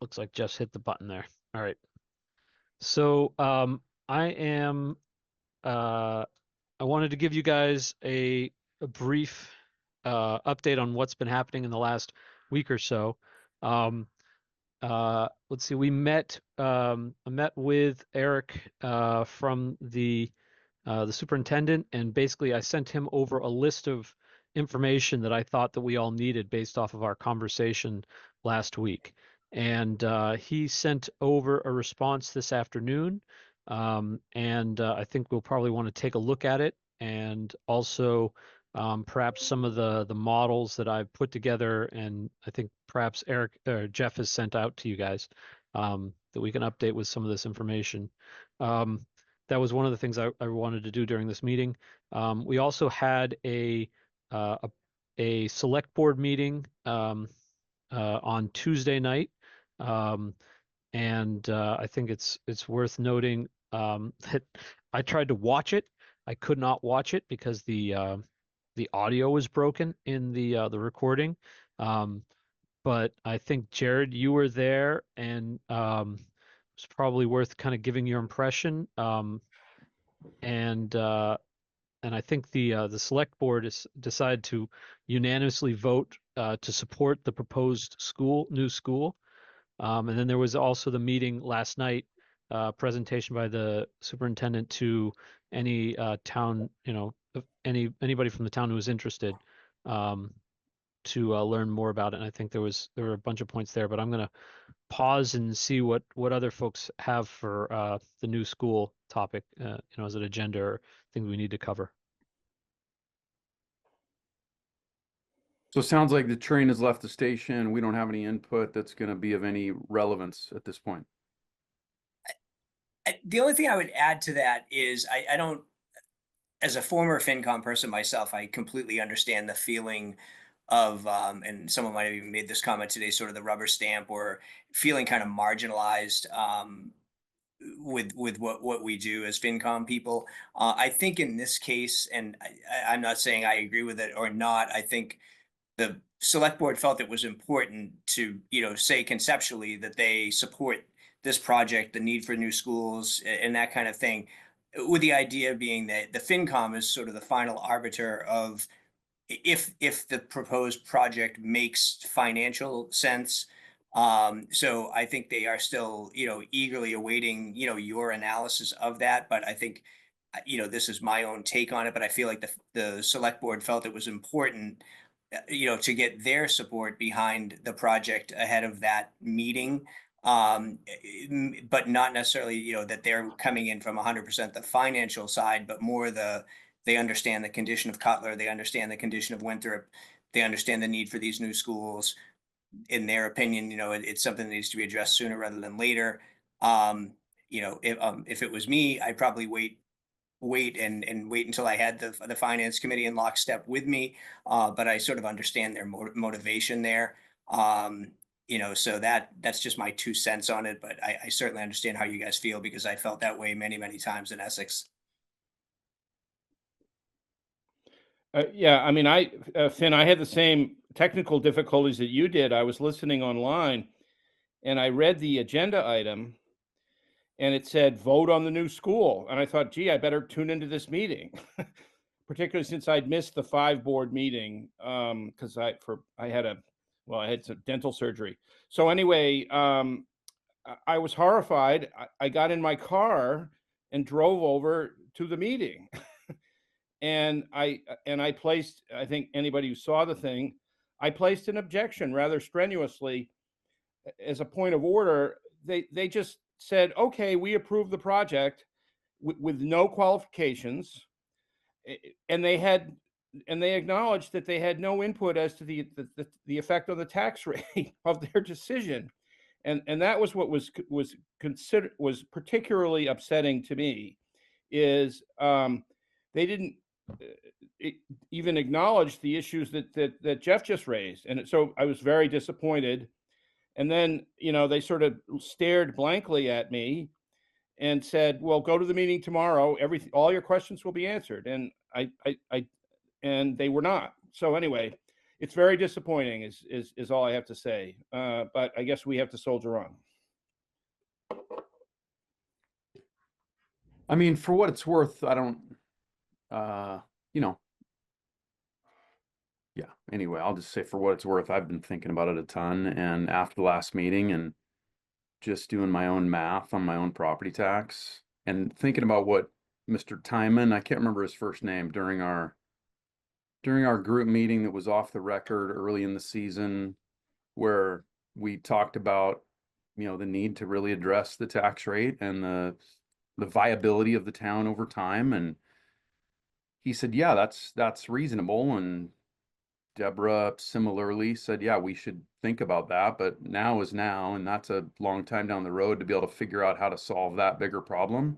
looks like Jeff's hit the button there. All right. So I am I wanted to give you guys a brief update on what's been happening in the last week or so. Um, let's see, I met with Eric from the superintendent, and basically I sent him over a list of information that I thought that we all needed based off of our conversation last week. And he sent over a response this afternoon. And I think we'll probably want to take a look at it, and also perhaps some of the models that I've put together, and I think perhaps Eric or Jeff has sent out to you guys, that we can update with some of this information. That was one of the things I wanted to do during this meeting. We also had uh, a, a select board meeting on Tuesday night, um, and I think it's worth noting that I tried to watch it. I could not watch it because the audio was broken in the recording. Um, but I think Jared, you were there, and it's probably worth kind of giving your impression. And and I think the select board has decided to unanimously vote to support the proposed new school. And then there was also the meeting last night, presentation by the superintendent to any town, anybody from the town who was interested, um, to learn more about it. And I think there were a bunch of points there, but I'm gonna pause and see what other folks have for the new school topic, as an agenda or thing we need to cover. So it sounds like the train has left the station. We don't have any input that's going to be of any relevance at this point. The only thing I would add to that is I don't, as a former FinCom person myself, I completely understand the feeling of, and someone might have even made this comment today, sort of the rubber stamp or feeling kind of marginalized, with what we do as FinCom people. I think in this case, and I'm not saying I agree with it or not. I think the select board felt it was important to, say conceptually that they support this project, the need for new schools, and that kind of thing, with the idea being that the FinCom is sort of the final arbiter of if the proposed project makes financial sense. So I think they are still, eagerly awaiting, your analysis of that. But I think, this is my own take on it, but I feel like the select board felt it was important, to get their support behind the project ahead of that meeting. But not necessarily, that they're coming in from 100% the financial side, but more they understand the condition of Cutler, they understand the condition of Winthrop, they understand the need for these new schools. In their opinion, it's something that needs to be addressed sooner rather than later. If it was me, I'd probably wait until I had the finance committee in lockstep with me. But I sort of understand their motivation there. So that's just my 2 cents on it. But I certainly understand how you guys feel, because I felt that way many, many times in Essex. Yeah, I mean, Finn, I had the same technical difficulties that you did. I was listening online and I read the agenda item and it said vote on the new school. And I thought, gee, I better tune into this meeting, particularly since I'd missed the 5 board meeting because I had some dental surgery. So anyway, I was horrified. I got in my car and drove over to the meeting. And I placed, I think anybody who saw the thing, I placed an objection rather strenuously as a point of order. They just said, okay, we approve the project with no qualifications, and they acknowledged that they had no input as to the effect on the tax rate of their decision, and that was what was particularly upsetting to me, is they didn't even acknowledge the issues that Jeff just raised, and so I was very disappointed. And then they sort of stared blankly at me and said, "Well, go to the meeting tomorrow. All your questions will be answered." And and they were not. So anyway, it's very disappointing is all I have to say. But I guess we have to soldier on. I mean, for what it's worth, I don't, you know, yeah, anyway, I'll just say for what it's worth, I've been thinking about it a ton, and after the last meeting and just doing my own math on my own property tax and thinking about what Mr. Timon, I can't remember his first name, during our group meeting that was off the record early in the season, where we talked about, you know, the need to really address the tax rate and the viability of the town over time. And he said, yeah, that's reasonable. And Deborah similarly said, yeah, we should think about that, but now is now, and that's a long time down the road to be able to figure out how to solve that bigger problem.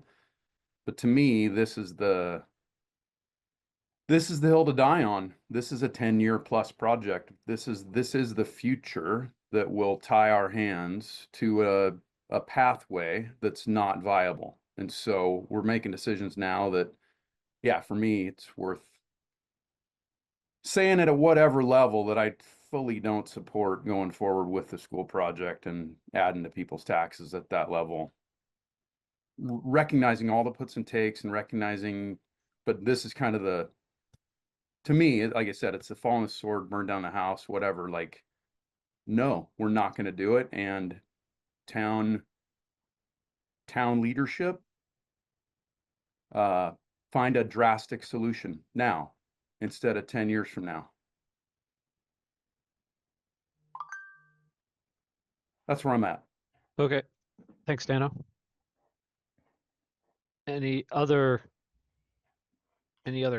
But to me, this is the hill to die on. This is a 10-year plus project. This is the future that will tie our hands to a pathway that's not viable. And so we're making decisions now that, yeah, for me, it's worth saying at a whatever level that I fully don't support going forward with the school project and adding to people's taxes at that level. Recognizing all the puts and takes and recognizing, but this is kind of to me, like I said, it's the fall on the sword, burn down the house, whatever. Like, no, we're not going to do it. And town leadership, find a drastic solution now instead of 10 years from now. That's where I'm at. Okay. Thanks, Dano. Any other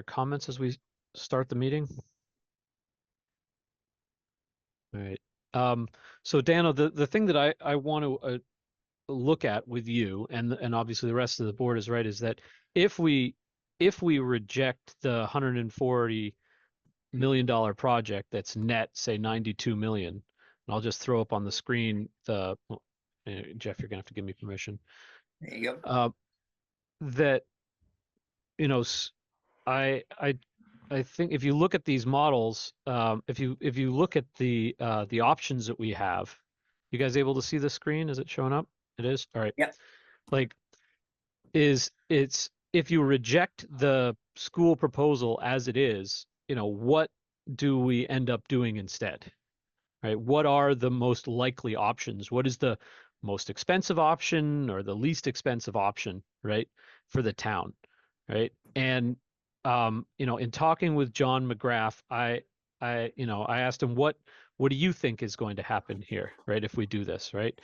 comments as we start the meeting? All right. So Dano, the thing that I want to look at with you and obviously the rest of the board is right, is that if we reject the $140 million project that's net, say 92 million, and I'll just throw up on the screen Jeff, you're gonna have to give me permission. There you go. That, you know, I think if you look at these models, if you look at the options that we have, you guys able to see the screen? Is it showing up? It is? All right. Yep. Like, it's if you reject the school proposal as it is, you know, what do we end up doing instead? Right? What are the most likely options? What is the most expensive option or the least expensive option, right, for the town, right? And you know, in talking with John McGrath, I asked him what do you think is going to happen here, right, if we do this, right?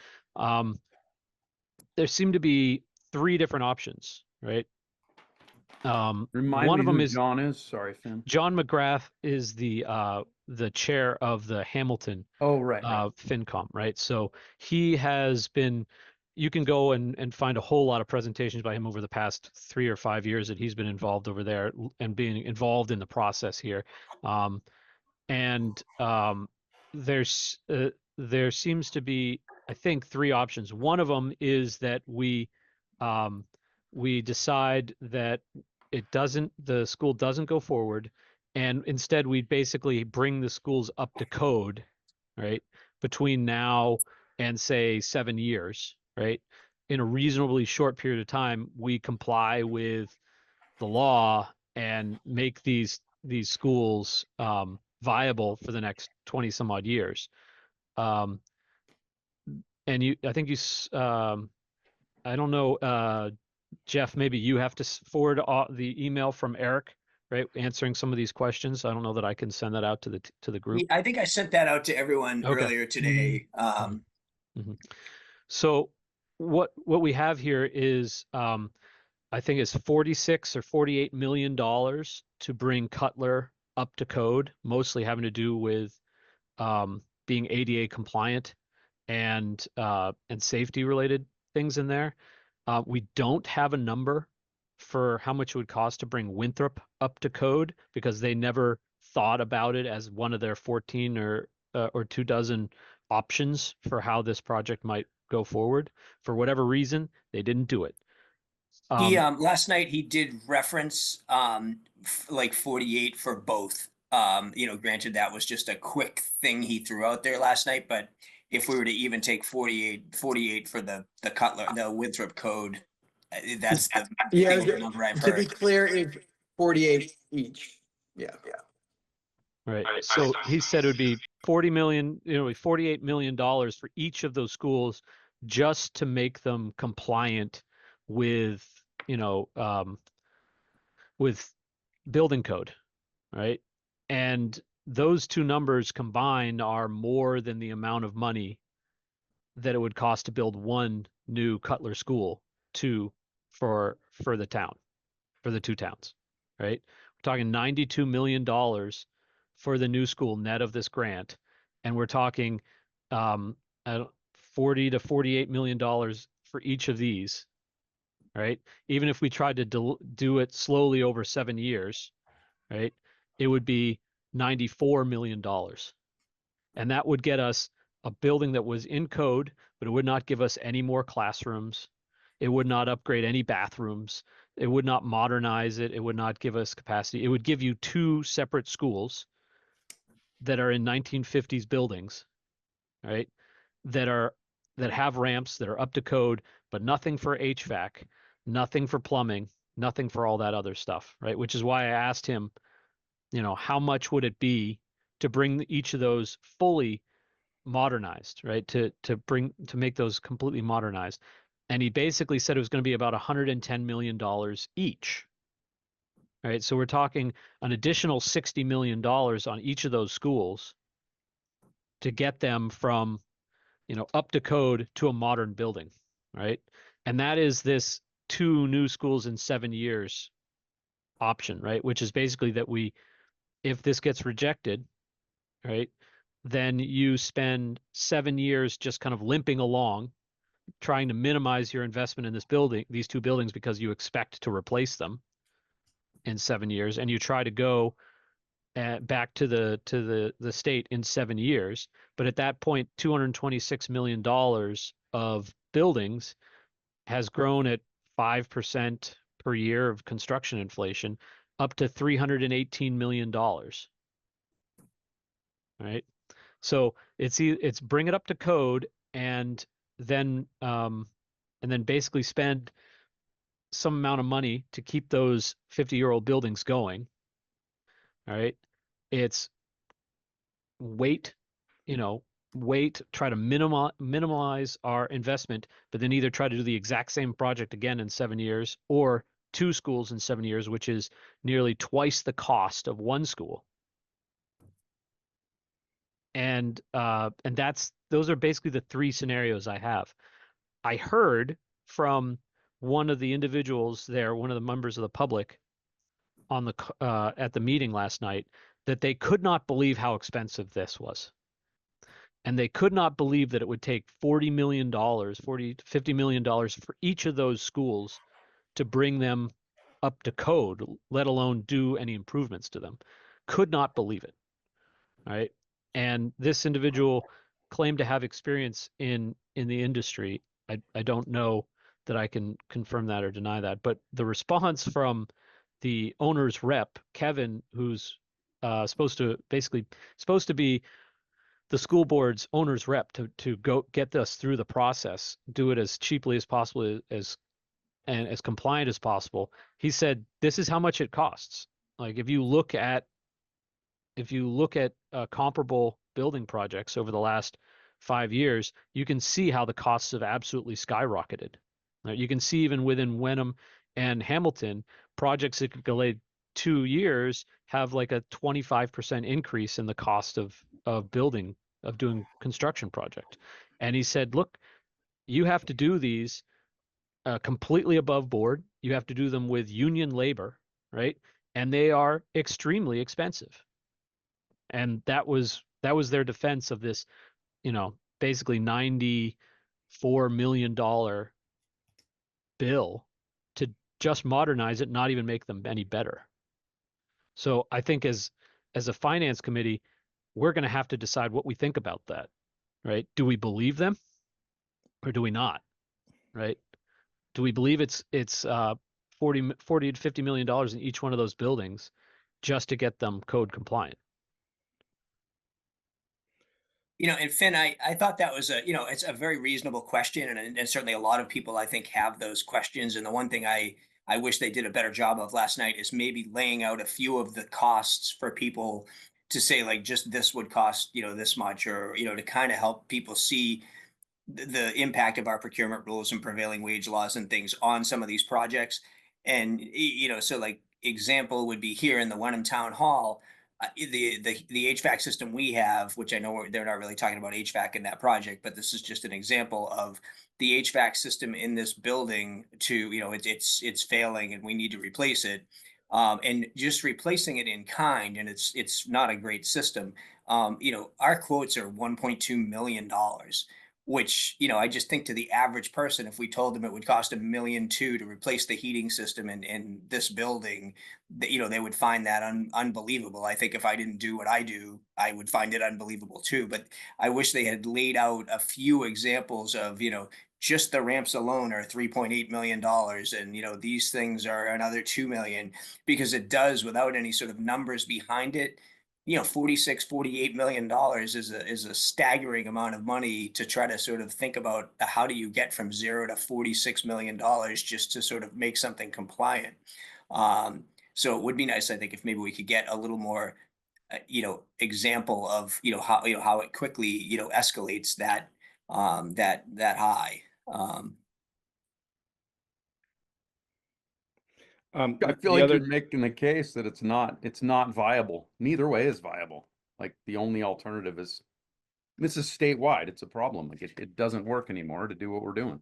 There seem to be three different options, right? Remind One me of them who is John is. Sorry, Finn. John McGrath is the chair of the Hamilton Oh, right. FinCom, right? So he has been, you can go and find a whole lot of presentations by him over the past 3 or 5 years that he's been involved over there and being involved in the process here. There seems to be, I think, three options. One of them is that we decide that the school doesn't go forward, and instead we basically bring the schools up to code, right, between now and say 7 years, right? In a reasonably short period of time, we comply with the law and make these schools viable for the next 20 some odd years. And I think I don't know, Jeff, maybe you have to forward the email from Eric, right, answering some of these questions. I don't know that I can send that out to the group. I think I sent that out to everyone Okay. earlier today. So what we have here is I think it's 46 or 48 million dollars to bring Cutler up to code, mostly having to do with being ADA compliant and safety related things in there. We don't have a number for how much it would cost to bring Winthrop up to code because they never thought about it as one of their 14 or 24 options for how this project might go forward. For whatever reason, they didn't do it. He last night he did reference like 48 for both. Granted, that was just a quick thing he threw out there last night, but if we were to even take 48 for the Cutler, the Winthrop code, that's the Yeah, biggest number I've to be heard. clear, it's 48 each. Yeah. Right. So he said it would be 40 million, 48 million dollars for each of those schools just to make them compliant with, with building code, right? And those two numbers combined are more than the amount of money that it would cost to build one new Cutler school for the town, for the two towns, right? We're talking $92 million for the new school net of this grant, and we're talking 40 to $48 million for each of these, right? Even if we tried to do it slowly over 7 years, right, it would be $94 million. And that would get us a building that was in code, but it would not give us any more classrooms. It would not upgrade any bathrooms. It would not modernize it. It would not give us capacity. It would give you two separate schools that are in 1950s buildings, right? That have ramps, that are up to code, but nothing for HVAC, nothing for plumbing, nothing for all that other stuff, right? Which is why I asked him, how much would it be to bring each of those fully modernized, right? To make those completely modernized. And he basically said it was going to be about $110 million each. Right. So we're talking an additional $60 million on each of those schools to get them from, up to code to a modern building. Right. And that is this 2 new schools in 7 years option, right? Which is basically that if this gets rejected, right, then you spend 7 years just kind of limping along, trying to minimize your investment in these two buildings, because you expect to replace them in 7 years, and you try to go back to the state in 7 years. But at that point, $226 million of buildings has grown at 5% per year of construction inflation, up to $318 million. Right. So it's bring it up to code, and then basically spend some amount of money to keep those 50-year-old buildings going. All right. It's wait, try to minimize our investment, but then either try to do the exact same project again in 7 years, or 2 schools in 7 years, which is nearly twice the cost of one school. And those are basically the 3 scenarios I have. I heard from one of the individuals there, one of the members of the public on at the meeting last night, that they could not believe how expensive this was. And they could not believe that it would take $40 million, $40 to $50 million for each of those schools to bring them up to code, let alone do any improvements to them. Could not believe it. Right. And this individual claimed to have experience in the industry. I don't know that I can confirm that or deny that, but the response from the owner's rep, Kevin, who's supposed to be the school board's owner's rep to go get us through the process, do it as cheaply as possible, and as compliant as possible. He said, this is how much it costs. Like, if you look at comparable building projects over the last 5 years, you can see how the costs have absolutely skyrocketed. Right? You can see even within Wenham and Hamilton, projects that could delay 2 years have like a 25% increase in the cost of doing construction project. And he said, look, you have to do these completely above board. You have to do them with union labor, right? And they are extremely expensive. And that was their defense of this, basically $94 million bill to just modernize it, not even make them any better. So I think as a finance committee, we're going to have to decide what we think about that, right? Do we believe them or do we not, right? Do we believe it's 40 to $50 million in each one of those buildings just to get them code compliant? And Finn, I thought that was it's a very reasonable question, and certainly a lot of people I think have those questions. And the one thing I wish they did a better job of last night is maybe laying out a few of the costs for people to say like just this would cost this much, or to kind of help people see the impact of our procurement rules and prevailing wage laws and things on some of these projects. And so like example would be here in the Wenham Town Hall, the HVAC system we have, which I know they're not really talking about HVAC in that project, but this is just an example of the HVAC system in this building to it's failing and we need to replace it. And just replacing it in kind, and it's not a great system. Our quotes are $1.2 million, which I just think to the average person, if we told them it would cost $1.2 million to replace the heating system in this building, that they would find that unbelievable. I think if I didn't do what I do, I would find it unbelievable too. But I wish they had laid out a few examples of just the ramps alone are $3.8 million, and these things are another 2 million, because it does, without any sort of numbers behind it, 46, $48 million is a staggering amount of money to try to sort of think about how do you get from 0 to $46 million just to sort of make something compliant. So it would be nice, I think, if maybe we could get a little more, example of, how it quickly, escalates that high. I feel The like other, you're making the case that it's not viable. Neither way is viable. Like the only alternative is, this is statewide. It's a problem. Like it doesn't work anymore to do what we're doing.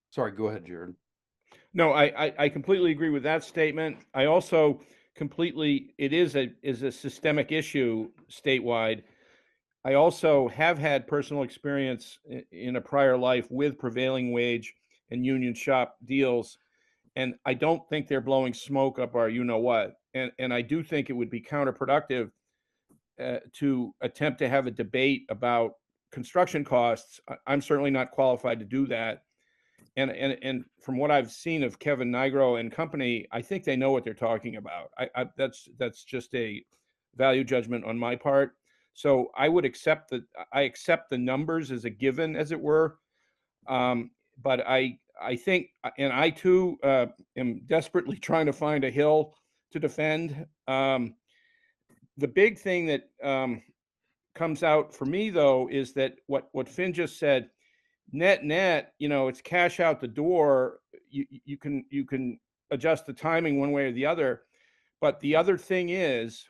Sorry, go ahead, Jared. no, I completely agree with that statement. I also completely, it is a systemic issue statewide. I also have had personal experience in a prior life with prevailing wage and union shop deals, and I don't think they're blowing smoke up our what. And I do think it would be counterproductive to attempt to have a debate about construction costs. I'm certainly not qualified to do that. And from what I've seen of Kevin Nigro and company, I think they know what they're talking about. That's just a value judgment on my part. So I would accept the numbers as a given, as it were. But I think, and I too am desperately trying to find a hill to defend. The big thing that comes out for me though is that what Finn just said, net, it's cash out the door. You can adjust the timing one way or the other. But the other thing is,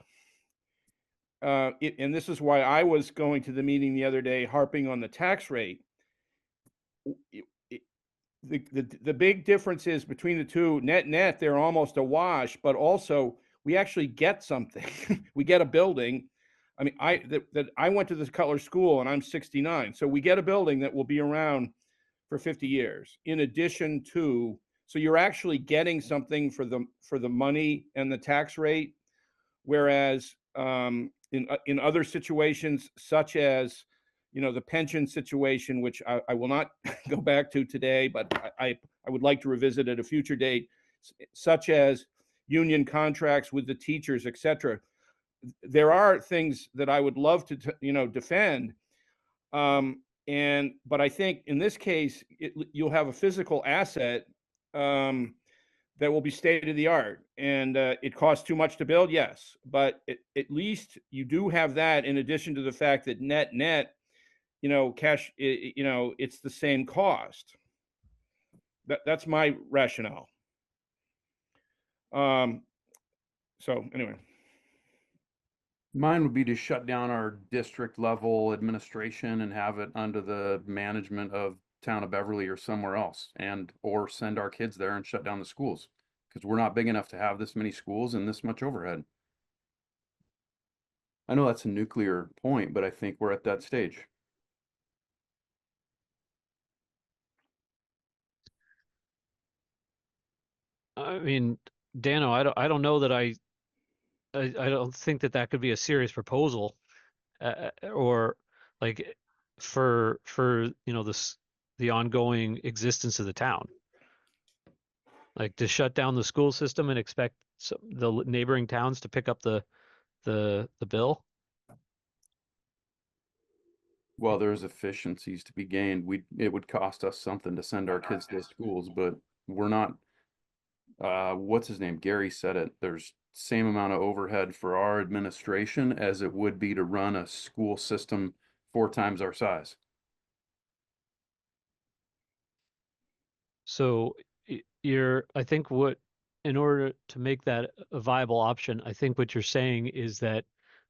and this is why I was going to the meeting the other day, harping on the tax rate. The big difference is between the two, net, they're almost a wash, but also we actually get something. We get a building. I mean, I went to this Cutler School and I'm 69. So we get a building that will be around for 50 years in addition to, so you're actually getting something for the money and the tax rate. Whereas in other situations, such as the pension situation, which I will not go back to today, but I would like to revisit at a future date, such as union contracts with the teachers, et cetera. There are things that I would love to defend, but I think in this case you'll have a physical asset that will be state of the art, and it costs too much to build, yes, but at least you do have that in addition to the fact that net, cash, it's the same cost. That's my rationale. So anyway. Mine would be to shut down our district level administration and have it under the management of town of Beverly or somewhere else, or send our kids there and shut down the schools, because we're not big enough to have this many schools and this much overhead. I know that's a nuclear point, but I think we're at that stage. I mean, Dano, I don't know that I don't think that could be a serious proposal, or like for the ongoing existence of the town. Like to shut down the school system and expect the neighboring towns to pick up the bill. Well, there's efficiencies to be gained. It would cost us something to send our kids to schools, but we're not, what's his name? Gary said it. There's same amount of overhead for our administration as it would be to run a school system 4 times our size. So I think in order to make that a viable option, I think what you're saying is that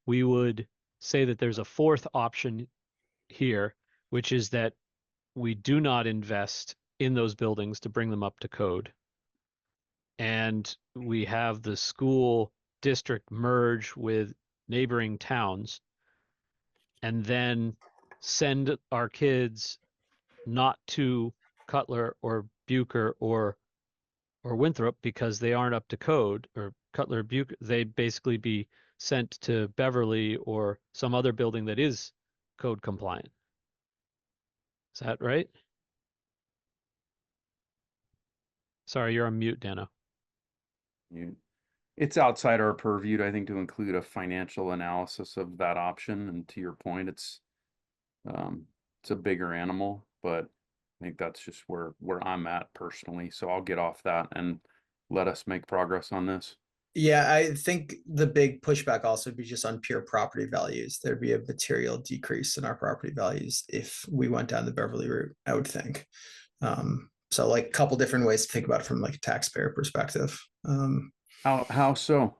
we would say that there's a fourth option here, which is that we do not invest in those buildings to bring them up to code. And we have the school district merge with neighboring towns and then send our kids not to Cutler or Bucher or Winthrop because they aren't up to code, or Cutler Bucher, they'd basically be sent to Beverly or some other building that is code compliant. Is that right? Sorry, you're on mute, Dano. It's outside our purview, I think, to include a financial analysis of that option. And to your point, it's a bigger animal, but I think that's just where I'm at personally. So I'll get off that and let us make progress on this. Yeah, I think the big pushback also would be just on pure property values. There'd be a material decrease in our property values if we went down the Beverly route, I would think. So like a couple different ways to think about it from like a taxpayer perspective. How so?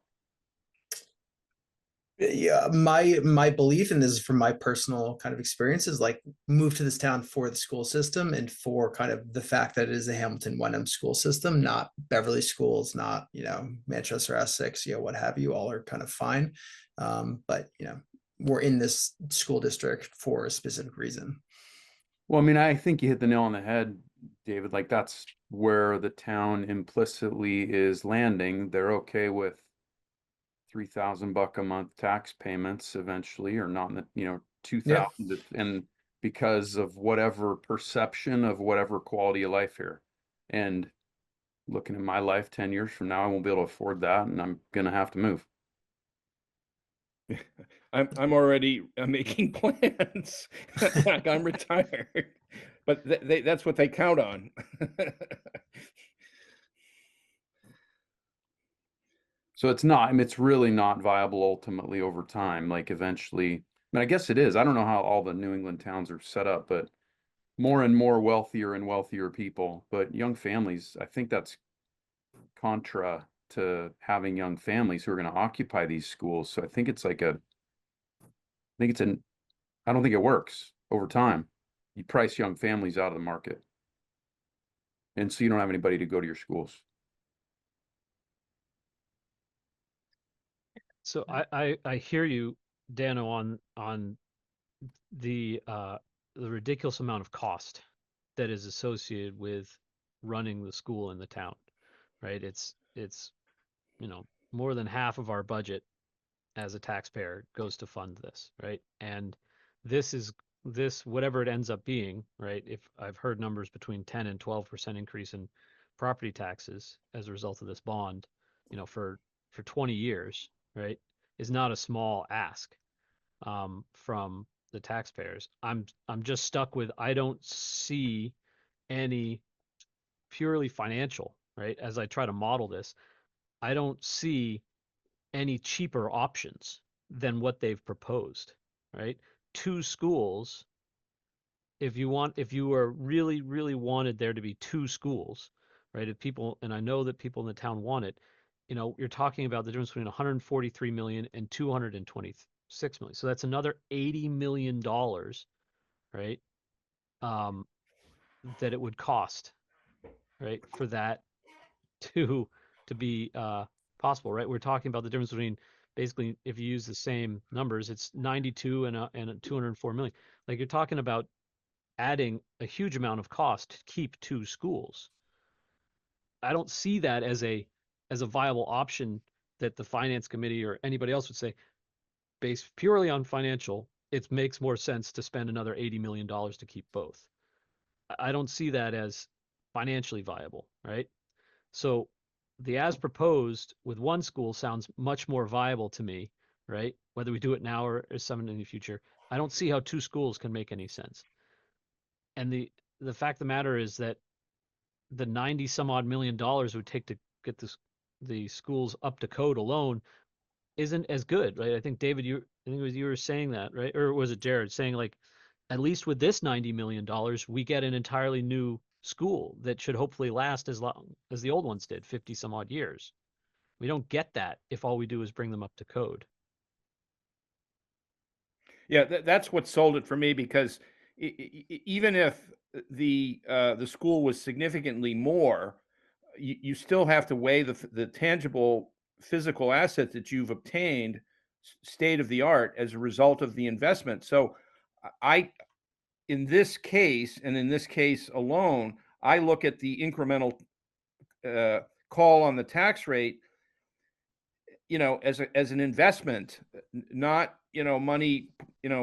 Yeah, my belief, and this is from my personal kind of experiences, like moved to this town for the school system and for kind of the fact that it is the Hamilton Wenham school system, not Beverly schools, not, you know, Manchester Essex, you know, what have you, all are kind of fine. But you know, we're in this school district for a specific reason. Well, I mean, I think you hit the nail on the head, David. Like that's where the town implicitly is landing. They're okay with $3,000 a month tax payments eventually, or not in the, you know, 2,000, and because of whatever perception of whatever quality of life here. And looking at my life 10 years from now, I won't be able to afford that, and I'm gonna have to move. I'm already making plans. Like I'm retired, but that's what they count on. So it's not, I mean, it's really not viable ultimately over time. Like eventually, I mean, I guess it is. I don't know how all the New England towns are set up, but more and more wealthier and wealthier people, but young families, I think that's contra to having young families who are going to occupy these schools. So I think it's like I think it's an, I don't think it works over time. You price young families out of the market. And so you don't have anybody to go to your schools. So I hear you, Dano, on the ridiculous amount of cost that is associated with running the school in the town, right? It's you know, more than half of our budget as a taxpayer goes to fund this, right? And this whatever it ends up being, right? If I've heard numbers between 10 and 12% increase in property taxes as a result of this bond, you know, for 20 years, right, is not a small ask from the taxpayers. I'm just stuck with I don't see any purely financial, right? As I try to model this, I don't see any cheaper options than what they've proposed, right? Two schools, if you are really wanted there to be two schools, right? If people, and I know that people in the town want it, you know, you're talking about the difference between 143 million and 226 million. So that's another $80 million, right? Um, that it would cost, right, for that to be possible, right? We're talking about the difference between basically if you use the same numbers, it's 92 and 204 million. Like you're talking about adding a huge amount of cost to keep two schools. I don't see that as a viable option that the finance committee or anybody else would say, based purely on financial, it makes more sense to spend another $80 million to keep both. I don't see that as financially viable, right? So the as proposed with one school sounds much more viable to me, right? Whether we do it now or some in the future. I don't see how two schools can make any sense. And the fact of the matter is that the 90 some odd million dollars it would take to get the schools up to code alone isn't as good, right? I think David, I think it was you were saying that, right? Or was it Jared saying like, at least with this $90 million, we get an entirely new school that should hopefully last as long as the old ones did, 50 some odd years. We don't get that if all we do is bring them up to code. Yeah, that's what sold it for me, because even if the school was significantly more, you still have to weigh the tangible physical asset that you've obtained, state of the art, as a result of the investment. So in this case, and in this case alone, I look at the incremental call on the tax rate, as an investment, not, money,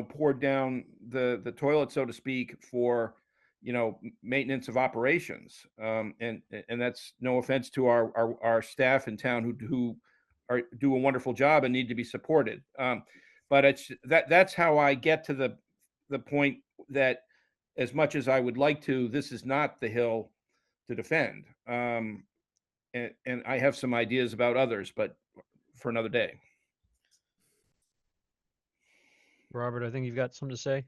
poured down the toilet, so to speak, for, maintenance of operations. And that's no offense to our staff in town who do a wonderful job and need to be supported. But that's how I get to the point that, as much as I would like to, this is not the hill to defend. And I have some ideas about others, but for another day. Robert, I think you've got something to say.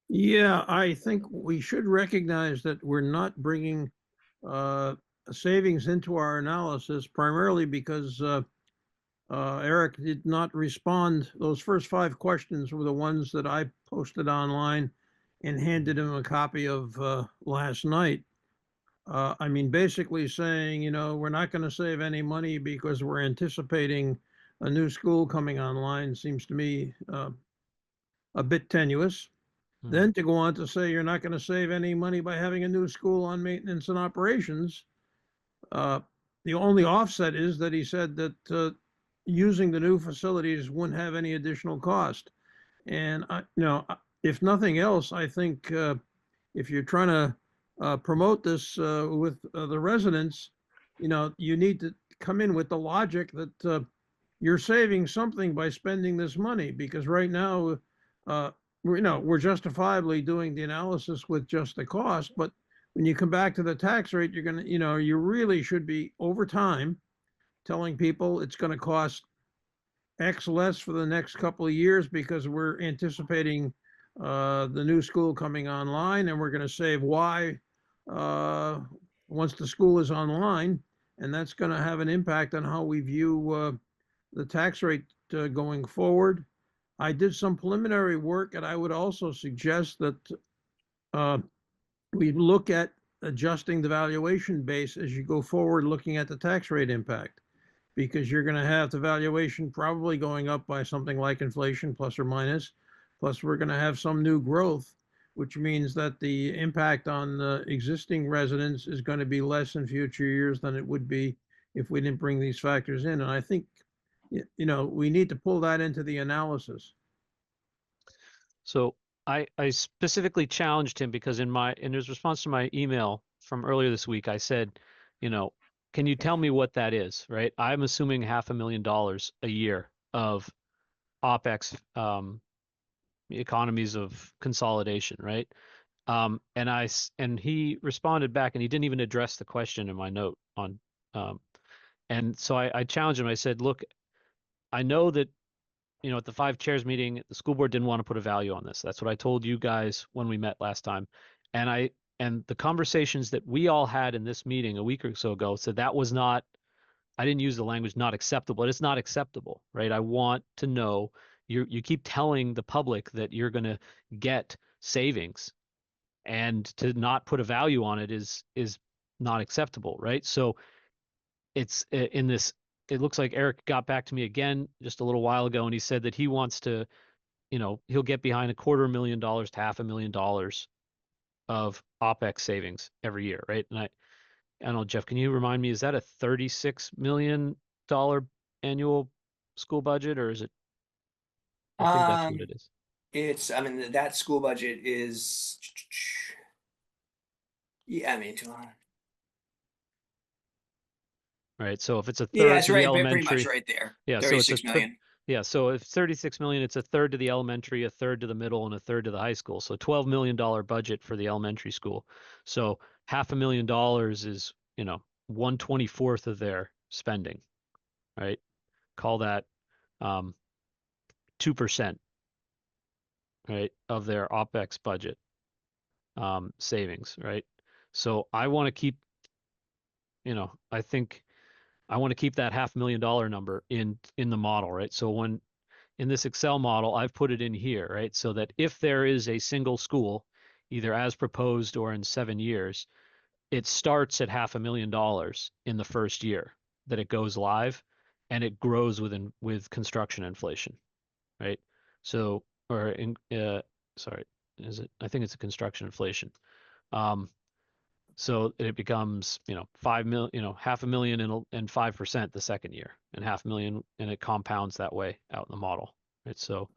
Yeah, I think we should recognize that we're not bringing savings into our analysis, primarily because Eric did not respond. Those first 5 questions were the ones that I posted online and handed him a copy of last night. I mean, basically saying, we're not going to save any money because we're anticipating a new school coming online seems to me a bit tenuous. Then to go on to say you're not going to save any money by having a new school on maintenance and operations. The only offset is that he said that using the new facilities wouldn't have any additional cost. And if nothing else, I think if you're trying to promote this with the residents, you need to come in with the logic that you're saving something by spending this money, because right now we're justifiably doing the analysis with just the cost, but when you come back to the tax rate, you're going to, you really should be over time telling people it's going to cost X less for the next couple of years because we're anticipating the new school coming online, and we're going to save Y once the school is online, and that's going to have an impact on how we view the tax rate going forward. I did some preliminary work, and I would also suggest that we look at adjusting the valuation base as you go forward, looking at the tax rate impact, because you're going to have the valuation probably going up by something like inflation, plus or minus. Plus, we're going to have some new growth, which means that the impact on the existing residents is going to be less in future years than it would be if we didn't bring these factors in. And I think we need to pull that into the analysis. So I specifically challenged him because in his response to my email from earlier this week, I said, can you tell me what that is, right? I'm assuming $500,000 a year of OpEx economies of consolidation, right? And he responded back, and he didn't even address the question in my note on, and so I challenged him. I said, look, I know that, at the 5 chairs meeting, the school board didn't want to put a value on this. That's what I told you guys when we met last time. And the conversations that we all had in this meeting a week or so ago said that was not, I didn't use the language not acceptable. It's not acceptable, right? I want to know, you keep telling the public that you're going to get savings, and to not put a value on it is not acceptable, right? So it's in this, it looks like Eric got back to me again just a little while ago, and he said that he wants to, he'll get behind $250,000 to $500,000 of OpEx savings every year, right? And I don't know, Jeff, can you remind me, is that a $36 million annual school budget, or is it? I think that's what it is. That school budget is, yeah, Right. So if it's a third yeah, it's to the right, pretty elementary, much right there. yeah, so 36 million. Yeah, so if 36 million, it's a third to the elementary, a third to the middle, and a third to the high school. So $12 million budget for the elementary school. So $500,000 is, 1/24 of their spending, right? Call that 2%, right, of their OpEx budget savings, right? So I want to keep, I think I want to keep that $500,000 number in the model, right? So when in this Excel model, I've put it in here, right? So that if there is a single school, either as proposed or in 7 years, it starts at $500,000 in the first year that it goes live, and it grows with construction inflation, right? So, or in, sorry, is it? I think it's a construction inflation. So it becomes, 5 million, $500,000 and 5% the second year, and $500,000, and it compounds that way out in the model, right? So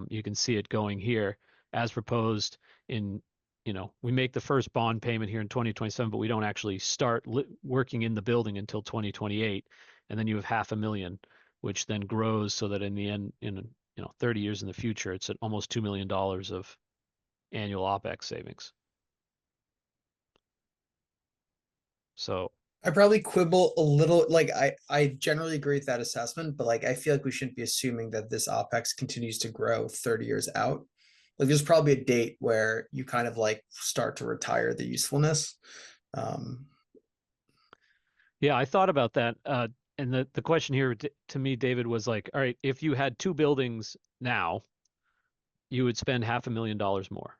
you can see it going here as proposed in, we make the first bond payment here in 2027, but we don't actually start working in the building until 2028. And then you have $500,000, which then grows so that in the end, in 30 years in the future, it's at almost $2 million of annual OpEx savings. So I probably quibble a little, like I generally agree with that assessment, but like I feel like we shouldn't be assuming that this OpEx continues to grow 30 years out. Like there's probably a date where you kind of like start to retire the usefulness. Um, yeah, I thought about that. And the question here to me, David, was like, all right, if you had two buildings now, you would spend $500,000 more.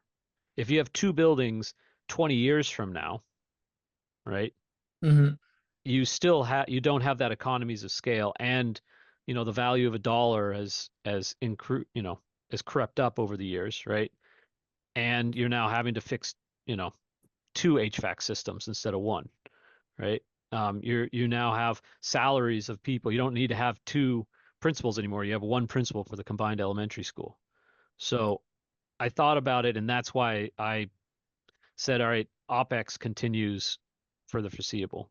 If you have two buildings 20 years from now, right, mhm. you don't have that economies of scale, and the value of a dollar has crept up over the years, right? And you're now having to fix, two HVAC systems instead of one, right? You now have salaries of people. You don't need to have two principals anymore. You have one principal for the combined elementary school. So I thought about it, and that's why I said, all right, OpEx continues for the foreseeable.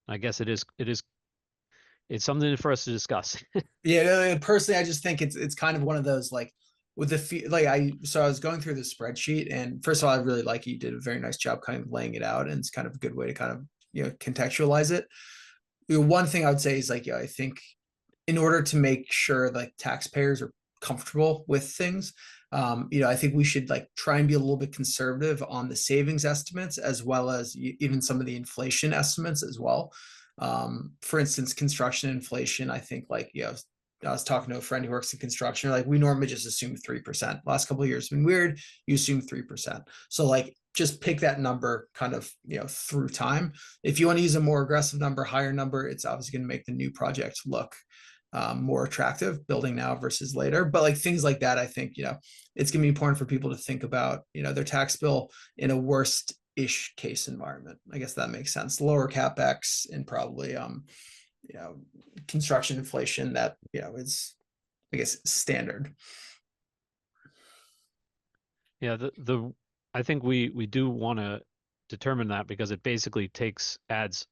I guess it's something for us to discuss. Yeah, no, personally, I just think it's kind of one of those like with the like I was going through the spreadsheet, and first of all, I really like you did a very nice job kind of laying it out, and it's kind of a good way to kind of contextualize it. One thing I would say is like, I think in order to make sure like taxpayers are comfortable with things, I think we should like try and be a little bit conservative on the savings estimates as well as even some of the inflation estimates as well. For instance, construction inflation, I think like, I was talking to a friend who works in construction. Like we normally just assume 3%. Last couple of years have been weird. You assume 3%. So like just pick that number kind of through time. If you want to use a more aggressive number, higher number, it's obviously going to make the new project look more attractive, building now versus later. But like things like that, I think it's going to be important for people to think about their tax bill in a worst-ish case environment. I guess that makes sense. Lower capex and probably construction inflation that is, I guess, standard. Yeah, I think we do want to determine that, because it basically adds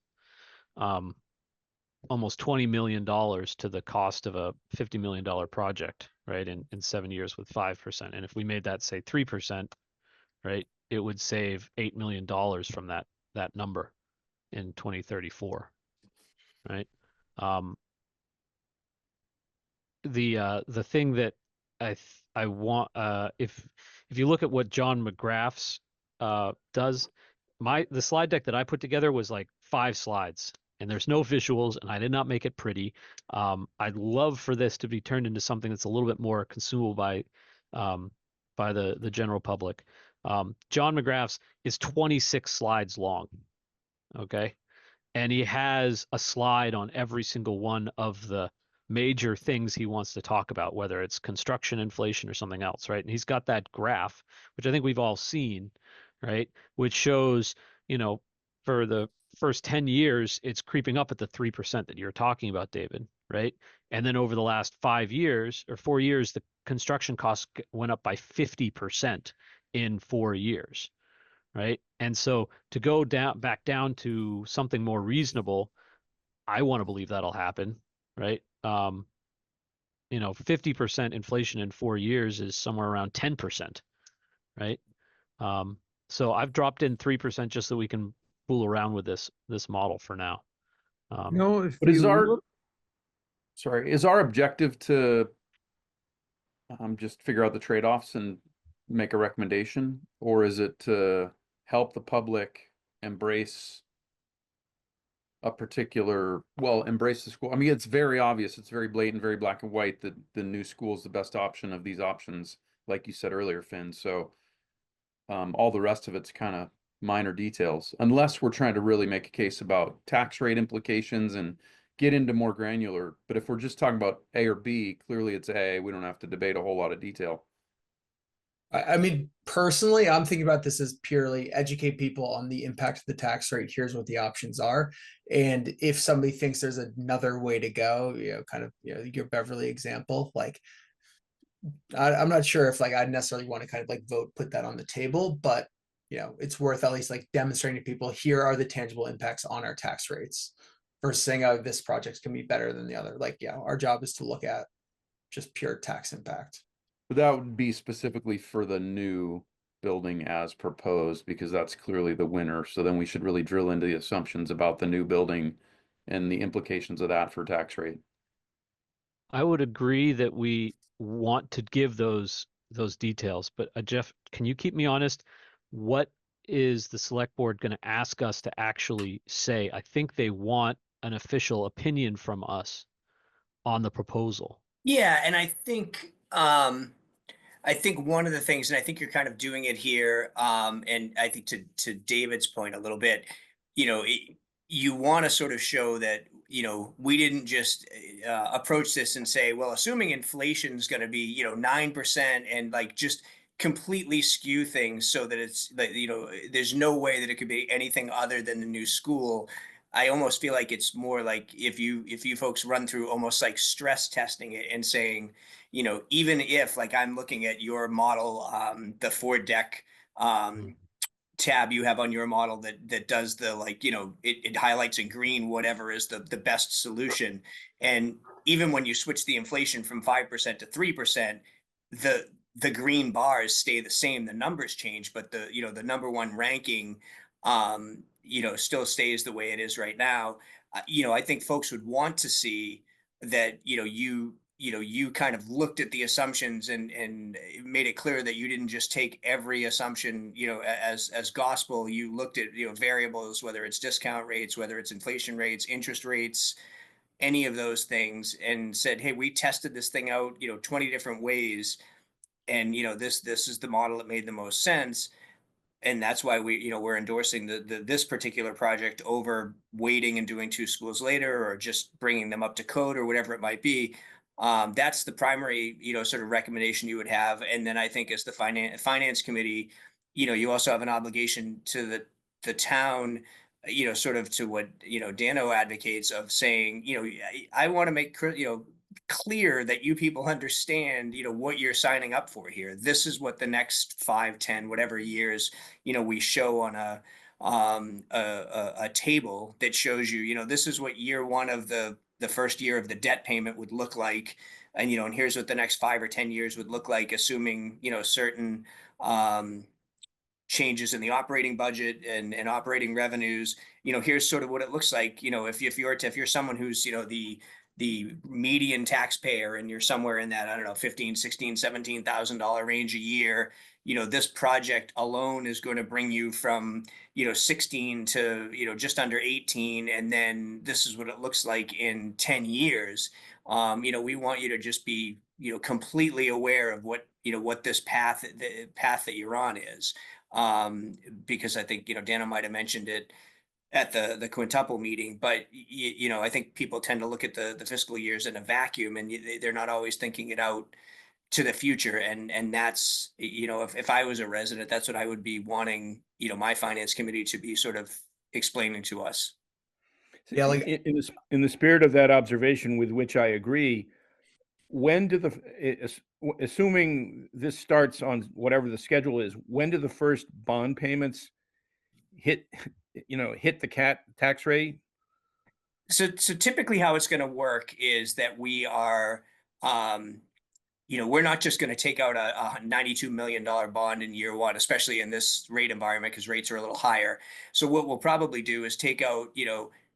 almost $20 million to the cost of a $50 million project, right? In 7 years with 5%. And if we made that say 3%, right, it would save $8 million from that number in 2034, right? The thing that I want, if you look at what John McGrath's does, the slide deck that I put together was like 5 slides, and there's no visuals, and I did not make it pretty. I'd love for this to be turned into something that's a little bit more consumable by the general public. John McGrath's is 26 slides long, okay? And he has a slide on every single one of the major things he wants to talk about, whether it's construction inflation or something else, right? And he's got that graph, which I think we've all seen, right? Which shows, for the first 10 years, it's creeping up at the 3% that you're talking about, David, right? And then over the last 5 years or 4 years, the construction costs went up by 50% in 4 years, right? And so to go back down to something more reasonable, I want to believe that'll happen, right? 50% inflation in 4 years is somewhere around 10%, right? So I've dropped in 3% just so we can fool around with this model for now. If But is you our, look, sorry, is our objective to just figure out the trade-offs and make a recommendation? Or is it to help the public embrace a particular, embrace the school? I mean, it's very obvious, it's very blatant, very black and white that the new school is the best option of these options, like you said earlier, Finn. So all the rest of it's kind of minor details, unless we're trying to really make a case about tax rate implications and get into more granular. But if we're just talking about A or B, clearly it's A. We don't have to debate a whole lot of detail. I mean, personally, I'm thinking about this as purely educate people on the impact of the tax rate. Here's what the options are. And if somebody thinks there's another way to go, kind of, your Beverly example, like, I'm not sure if like I'd necessarily want to kind of like put that on the table, but it's worth at least like demonstrating to people, here are the tangible impacts on our tax rates versus saying, oh, this project can be better than the other. Like, our job is to look at just pure tax impact. But that would be specifically for the new building as proposed, because that's clearly the winner. So then we should really drill into the assumptions about the new building and the implications of that for tax rate. I would agree that we want to give those details, but Jeff, can you keep me honest? What is the select board going to ask us to actually say? I think they want an official opinion from us on the proposal. Yeah, and I think one of the things, and I think you're kind of doing it here, and I think to David's point a little bit, you want to sort of show that we didn't just approach this and say, well, assuming inflation is going to be 9%, and like just completely skew things so that it's like there's no way that it could be anything other than the new school. I almost feel like it's more like if you folks run through almost like stress testing it and saying, even if like I'm looking at your model, the Ford deck tab you have on your model that does the like, it highlights in green whatever is the best solution. And even when you switch the inflation from 5% to 3%, the green bars stay the same, the numbers change, but the number one ranking still stays the way it is right now. I think folks would want to see that you kind of looked at the assumptions and made it clear that you didn't just take every assumption as gospel. You looked at variables, whether it's discount rates, whether it's inflation rates, interest rates, any of those things, and said, hey, we tested this thing out 20 different ways, and this is the model that made the most sense. And that's why we're endorsing this particular project over waiting and doing two schools later, or just bringing them up to code, or whatever it might be. That's the primary sort of recommendation you would have. And then I think as the finance committee, you also have an obligation to the town, sort of to what Dano advocates of saying, I want to make clear that you people understand what you're signing up for here. This is what the next 5, 10, whatever years we show on a table that shows you this is what year one of the first year of the debt payment would look like, and and here's what the next 5 or 10 years would look like, assuming certain changes in the operating budget and operating revenues. Here's sort of what it looks like if you're someone who's the median taxpayer, and you're somewhere in that, I don't know, $15,000, $16,000, $17,000 range a year, this project alone is going to bring you from 16 to just under 18, and then this is what it looks like in 10 years. We want you to just be completely aware of what this path, the path that you're on is, because I think Dana might have mentioned it at the quintuple meeting, but I think people tend to look at the fiscal years in a vacuum, and they're not always thinking it out to the future. And that's, if I was a resident, that's what I would be wanting, my finance committee to be sort of explaining to us. Yeah, like in the spirit of that observation, with which I agree, when do assuming this starts on whatever the schedule is, when do the first bond payments hit the tax rate? So typically how it's going to work is that we are, we're not just going to take out a $92 million bond in year one, especially in this rate environment, because rates are a little higher. So what we'll probably do is take out,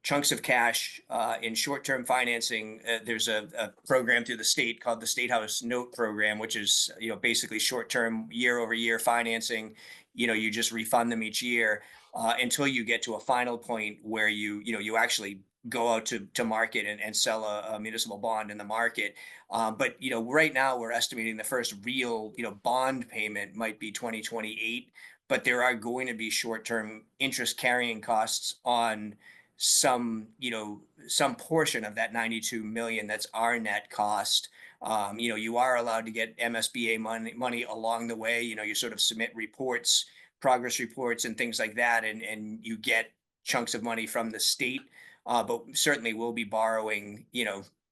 chunks of cash in short-term financing. There's a program through the state called the State House Note Program, which is, basically short-term year-over-year financing. You just refund them each year until you get to a final point where you actually go out to market and sell a municipal bond in the market. But right now we're estimating the first real bond payment might be 2028, but there are going to be short-term interest carrying costs on some portion of that 92 million. That's our net cost. You are allowed to get MSBA money along the way. You sort of submit reports, progress reports, and things like that, and you get chunks of money from the state. But certainly we'll be borrowing,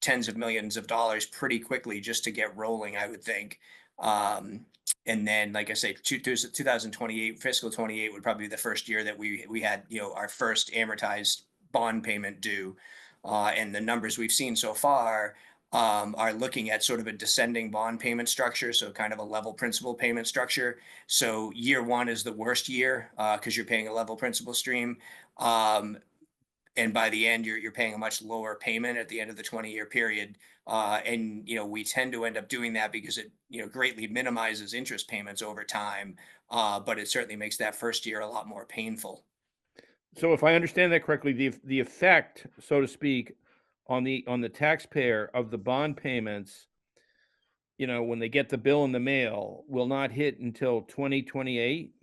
tens of millions of dollars pretty quickly just to get rolling, I would think. And then, like I say, 2028, fiscal 28 would probably be the first year that we had, our first amortized bond payment due. And the numbers we've seen so far are looking at sort of a descending bond payment structure, so kind of a level principal payment structure. So year one is the worst year because you're paying a level principal stream. And by the end, you're paying a much lower payment at the end of the 20-year period. And we tend to end up doing that because it greatly minimizes interest payments over time, but it certainly makes that first year a lot more painful. So if I understand that correctly, the effect, so to speak, on the taxpayer of the bond payments, when they get the bill in the mail, will not hit until 2028?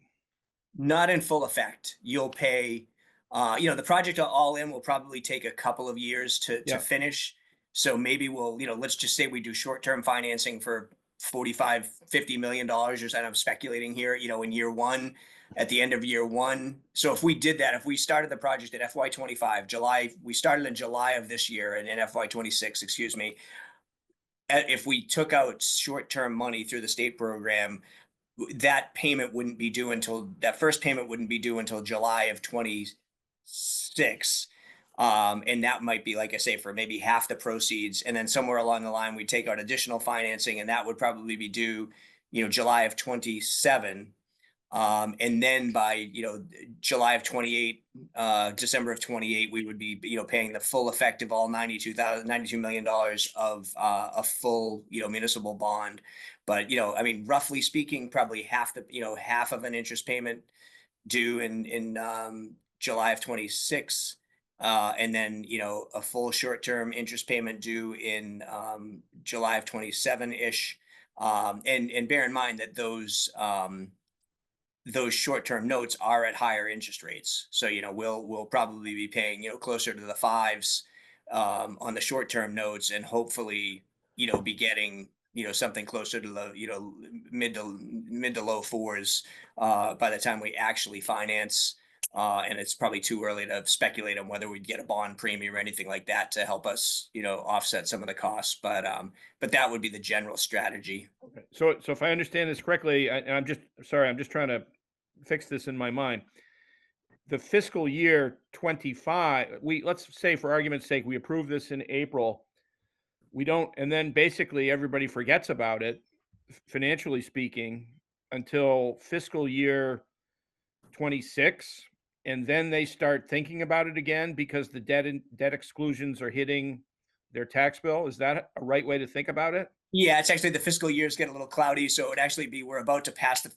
Not in full effect. You'll pay, the project all in will probably take a couple of years to Yeah. finish. So maybe we'll, let's just say we do short-term financing for $45-50 million, or so. I'm speculating here, in year one, at the end of year one. So if we did that, if we started the project at FY25, July, we started in July of this year, and in FY26, excuse me, if we took out short-term money through the state program, that first payment wouldn't be due until July of 26. And that might be, like I say, for maybe half the proceeds. And then somewhere along the line, we take out additional financing, and that would probably be due, July of 27. And then by, July of 28, December of 28, we would be, paying the full effect of all $92 million of a full, municipal bond. But, I mean, roughly speaking, probably half of an interest payment due in July of 26. And then, a full short-term interest payment due in July of 27-ish. And bear in mind that those short-term notes are at higher interest rates. So, we'll probably be paying, closer to the fives on the short-term notes, and hopefully, be getting, something closer to the, mid to low fours by the time we actually finance. And it's probably too early to speculate on whether we'd get a bond premium or anything like that to help us, offset some of the costs. But that would be the general strategy. Okay. So if I understand this correctly, I'm just trying to fix this in my mind. The fiscal year 25, let's say for argument's sake, we approve this in April. We don't, and then basically everybody forgets about it, financially speaking, until fiscal year 26. And then they start thinking about it again because the debt exclusions are hitting their tax bill. Is that a right way to think about it? Yeah, it's actually, the fiscal years get a little cloudy, so it would actually be, we're about to pass the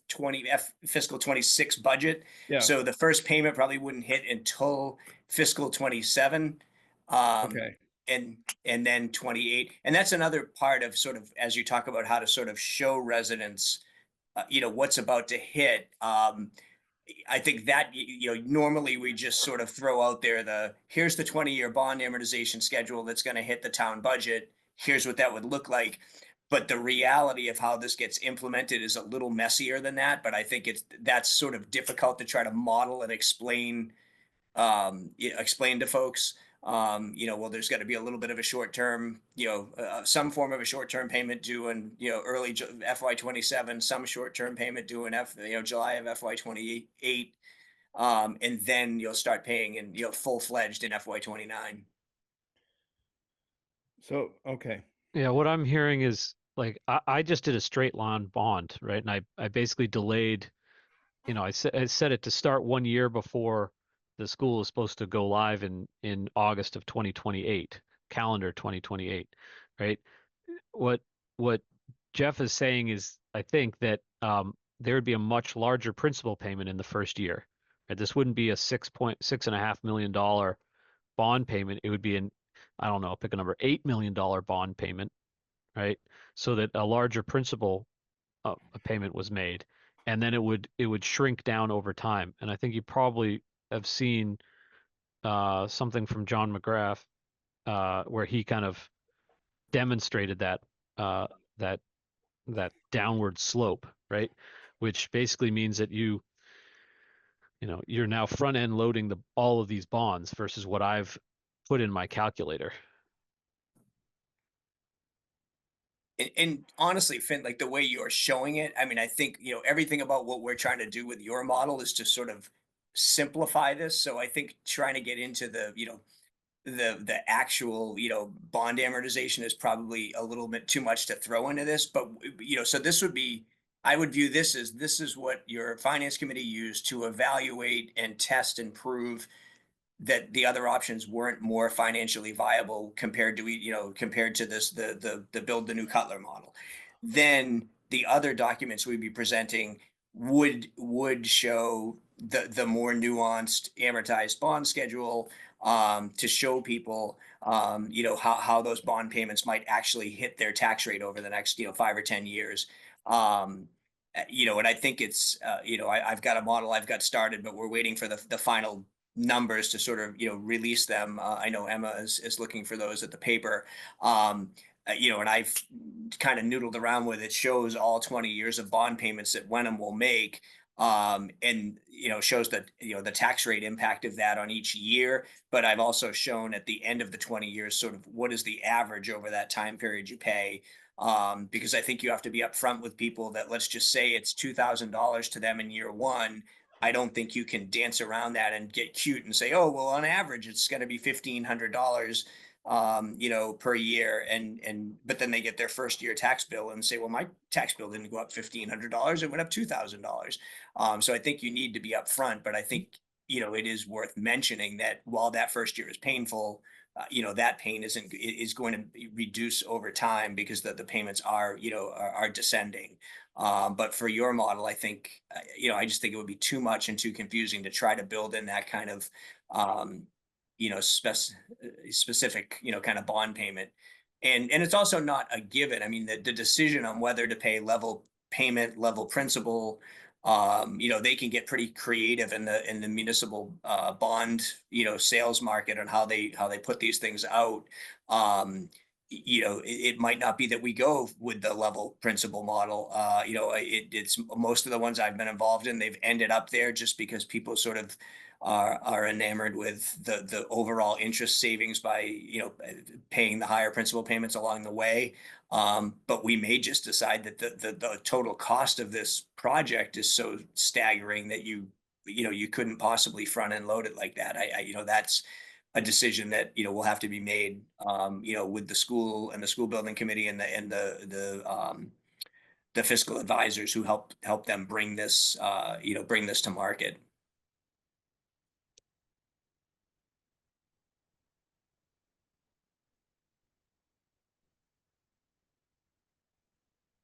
fiscal 26 budget. Yeah. So the first payment probably wouldn't hit until fiscal 27. Okay. And then 28. And that's another part of sort of, as you talk about how to sort of show residents, what's about to hit. I think that, normally we just sort of throw out there here's the 20-year bond amortization schedule that's going to hit the town budget. Here's what that would look like. But the reality of how this gets implemented is a little messier than that. But I think that's sort of difficult to try to model and explain to folks. Well, there's got to be a little bit of a short-term, some form of a short-term payment due in, early FY27, some short-term payment due in July of FY28. And then you'll start paying in, full-fledged in FY29. So, okay. Yeah, what I'm hearing is like I just did a straight line bond, right? And I basically delayed, I set it to start 1 year before the school is supposed to go live in August of 2028, calendar 2028, right? What what Jeff is saying is, I think that there would be a much larger principal payment in the first year. Right? This wouldn't be a $6.5 million bond payment. It would be I don't know, pick a number, $8 million bond payment, right? So that a larger principal a payment was made, and then it would shrink down over time. And I think you probably have seen something from John McGrath where he kind of demonstrated uh, that that downward slope, right? Which basically means that you're now front end loading all of these bonds versus what I've put in my calculator. And honestly, Finn, like the way you're showing it, I mean, I think, everything about what we're trying to do with your model is to sort of simplify this. So I think trying to get into the actual, bond amortization is probably a little bit too much to throw into this. But, so this would be, I would view this is what your finance committee used to evaluate and test and prove that the other options weren't more financially viable compared to compared to this the build the new Cutler model. Then the other documents we'd be presenting would show the more nuanced amortized bond schedule, to show people how those bond payments might actually hit their tax rate over the next 5 or 10 years. And I think it's I've got a model I've got started, but we're waiting for the final numbers to sort of release them. I know Emma is looking for those at the paper. And I've kind of noodled around with it. Shows all 20 years of bond payments that Wenham will make, and shows that the tax rate impact of that on each year. But I've also shown at the end of the 20 years sort of what is the average over that time period you pay. Because I think you have to be upfront with people that, let's just say it's $2,000 to them in year one. I don't think you can dance around that and get cute and say, oh, well, on average, it's going to be $1,500, per year. But then they get their first year tax bill and say, well, my tax bill didn't go up $1,500. It went up $2,000. So I think you need to be upfront, but I think, it is worth mentioning that while that first year is painful, that pain is going to reduce over time because the payments are descending. But for your model, I think, I just think it would be too much and too confusing to try to build in that kind of, specific, kind of bond payment. And it's also not a given. I mean, the decision on whether to pay level payment, level principal, they can get pretty creative in the municipal bond, sales market on how they put these things out. It might not be that we go with the level principal model. It's most of the ones I've been involved in, they've ended up there just because people sort of are enamored with the overall interest savings by paying the higher principal payments along the way. But we may just decide that the total cost of this project is so staggering that you couldn't possibly front end load it like that. That's a decision that will have to be made with the school and the school building committee and the fiscal advisors who help them bring this to market.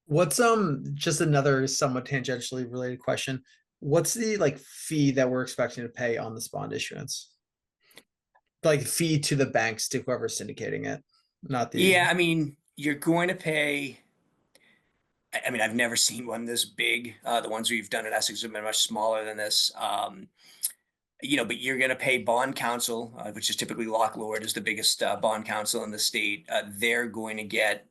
What's just another somewhat tangentially related question. What's the like fee that we're expecting to pay on this bond issuance? Like fee to the banks, to whoever's syndicating it, not the. Yeah, I mean, you're going to pay. I mean, I've never seen one this big. The ones we've done at Essex have been much smaller than this. But you're going to pay bond counsel, which is typically Loch Lord is the biggest bond counsel in the state. They're going to get,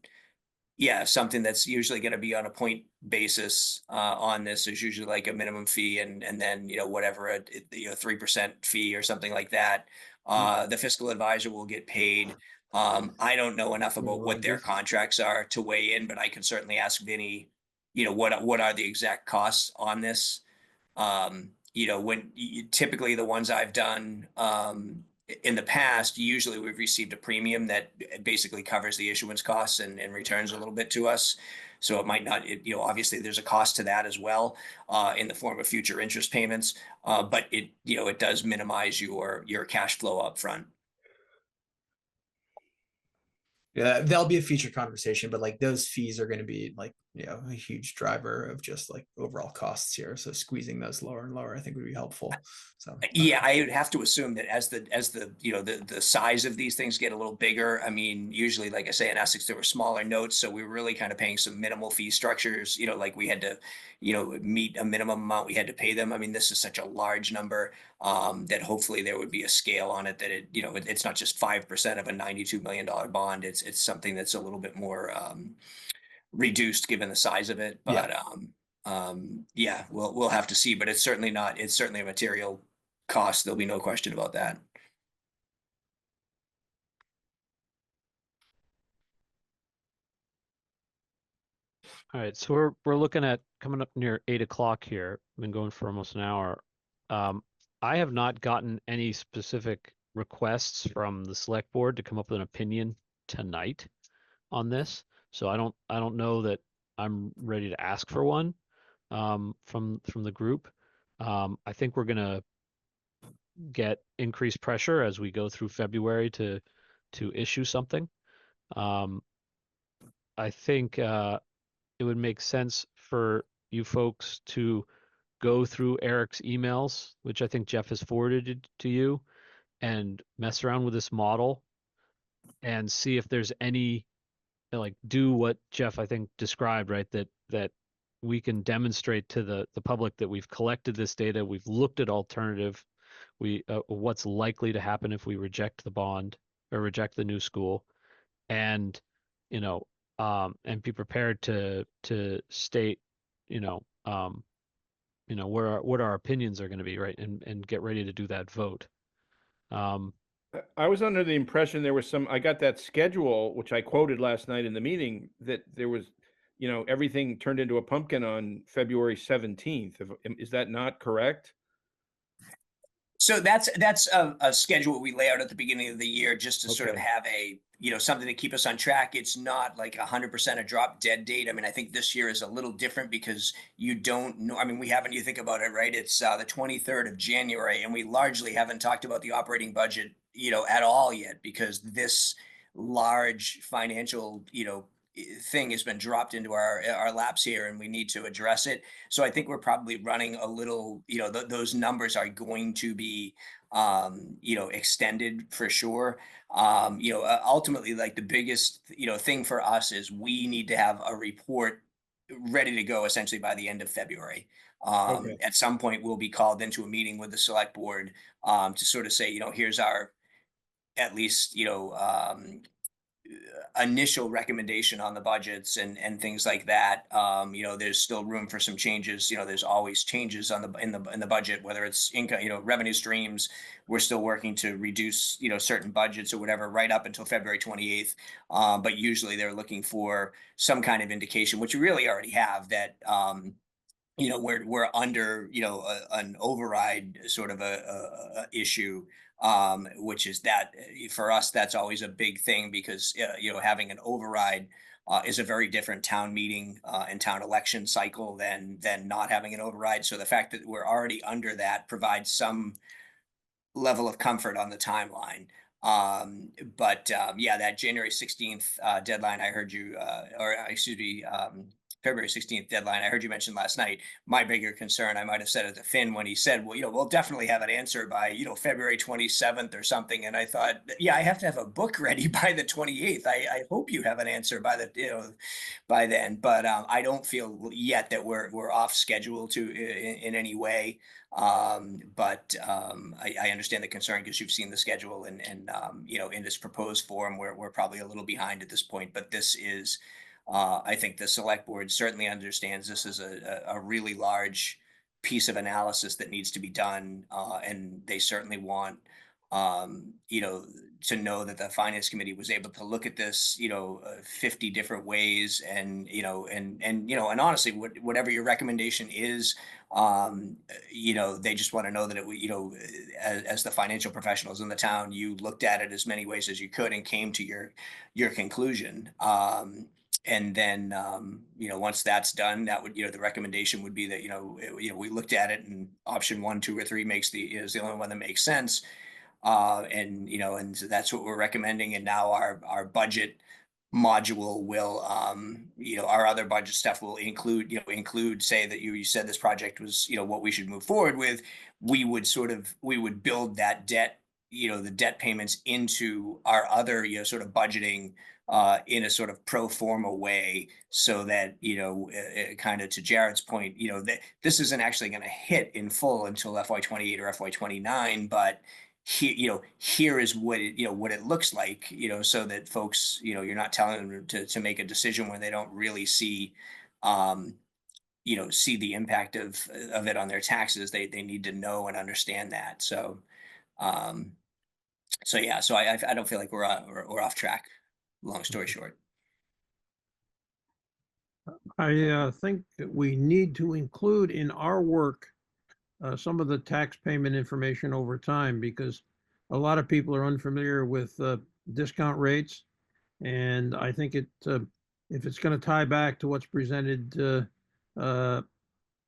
something that's usually going to be on a point basis on this. There's usually like a minimum fee and then, whatever, a 3% fee or something like that. The fiscal advisor will get paid. I don't know enough about what their contracts are to weigh in, but I can certainly ask Vinny, what are the exact costs on this? When typically the ones I've done, in the past, usually we've received a premium that basically covers the issuance costs and returns a little bit to us. So it might not, obviously there's a cost to that as well, in the form of future interest payments. But it does minimize your cash flow up front. Yeah, that'll be a future conversation, but like those fees are going to be like, a huge driver of just like overall costs here. So squeezing those lower and lower, I think would be helpful. So Yeah, I would have to assume that as the the size of these things get a little bigger. I mean, usually, like I say, in Essex, there were smaller notes, so we were really kind of paying some minimal fee structures. Like we had to, meet a minimum amount we had to pay them. I mean, this is such a large number, that hopefully there would be a scale on it that it's not just 5% of a $92 million bond. It's something that's a little bit more reduced given the size of it. Yeah. But yeah, we'll have to see. But it's certainly not. It's certainly a material cost. There'll be no question about that. All right, so we're looking at coming up near 8 o'clock here. We've been going for almost an hour. I have not gotten any specific requests from the select board to come up with an opinion tonight on this. So I don't know that I'm ready to ask for one from the group. I think we're gonna get increased pressure as we go through February to issue something. I think it would make sense for you folks to go through Eric's emails, which I think Jeff has forwarded to you, and mess around with this model and see if there's any, like, do what Jeff I think described, right? That we can demonstrate to the public that we've collected this data, we've looked at alternative, what's likely to happen if we reject the bond or reject the new school, and and be prepared to state, what our opinions are going to be, right, and get ready to do that vote. I was under the impression there was I got that schedule, which I quoted last night in the meeting, that there was, everything turned into a pumpkin on February 17th. Is that not correct? So that's a schedule we lay out at the beginning of the year just to sort of Okay. have a, something to keep us on track. It's not like 100% a drop dead date. I mean, I think this year is a little different because you don't know. I mean, we haven't, you think about it, right? It's the 23rd of January, and we largely haven't talked about the operating budget, at all yet, because this large financial, thing has been dropped into our laps here, and we need to address it. So I think we're probably running a little, those numbers are going to be, extended for sure. Ultimately, like the biggest, thing for us is we need to have a report ready to go essentially by the end of February. Okay. At some point, we'll be called into a meeting with the select board, to sort of say, here's our, at least, initial recommendation on the budgets and things like that. There's still room for some changes. There's always changes on in the budget, whether it's income, revenue streams. We're still working to reduce, certain budgets or whatever right up until February 28th. But usually they're looking for some kind of indication, which we really already have, that we're under, an override sort of a issue, which is that, for us, that's always a big thing, because having an override is a very different town meeting and town election cycle than not having an override. So the fact that we're already under that provides some level of comfort on the timeline. But yeah, that January 16th deadline I heard you, or excuse me, February 16th deadline I heard you mention last night. My bigger concern, I might have said it to Finn when he said, well, we'll definitely have an answer by, February 27th or something. And I thought, yeah, I have to have a book ready by the 28th. I hope you have an answer by the, by then. But I don't feel yet that we're off schedule in any way. But I understand the concern because you've seen the schedule, and in this proposed form, we're probably a little behind at this point. But this is, I think the select board certainly understands this is a really large piece of analysis that needs to be done, and they certainly want you know, to know that the finance committee was able to look at this, 50 different ways, and and honestly, whatever your recommendation is, they just want to know that as the financial professionals in the town, you looked at it as many ways as you could and came to your conclusion. And then, once that's done, that would, the recommendation would be that, we looked at it, and option 1, 2, or 3 is the only one that makes sense. And so that's what we're recommending. And now our budget module will, our other budget stuff will include, say that you said this project was, what we should move forward with. We would build that debt, the debt payments into our other, sort of budgeting, in a sort of pro forma way, so that, kind of to Jared's point, that this isn't actually going to hit in full until FY28 or FY29, but here is what it looks like, so that folks, you're not telling them to make a decision when they don't really see, see the impact of it on their taxes. They need to know and understand that. Um, yeah, so I don't feel like we're off track. Long story short. I think that we need to include in our work some of the tax payment information over time, because a lot of people are unfamiliar with discount rates. And I think if it's going to tie back to what's presented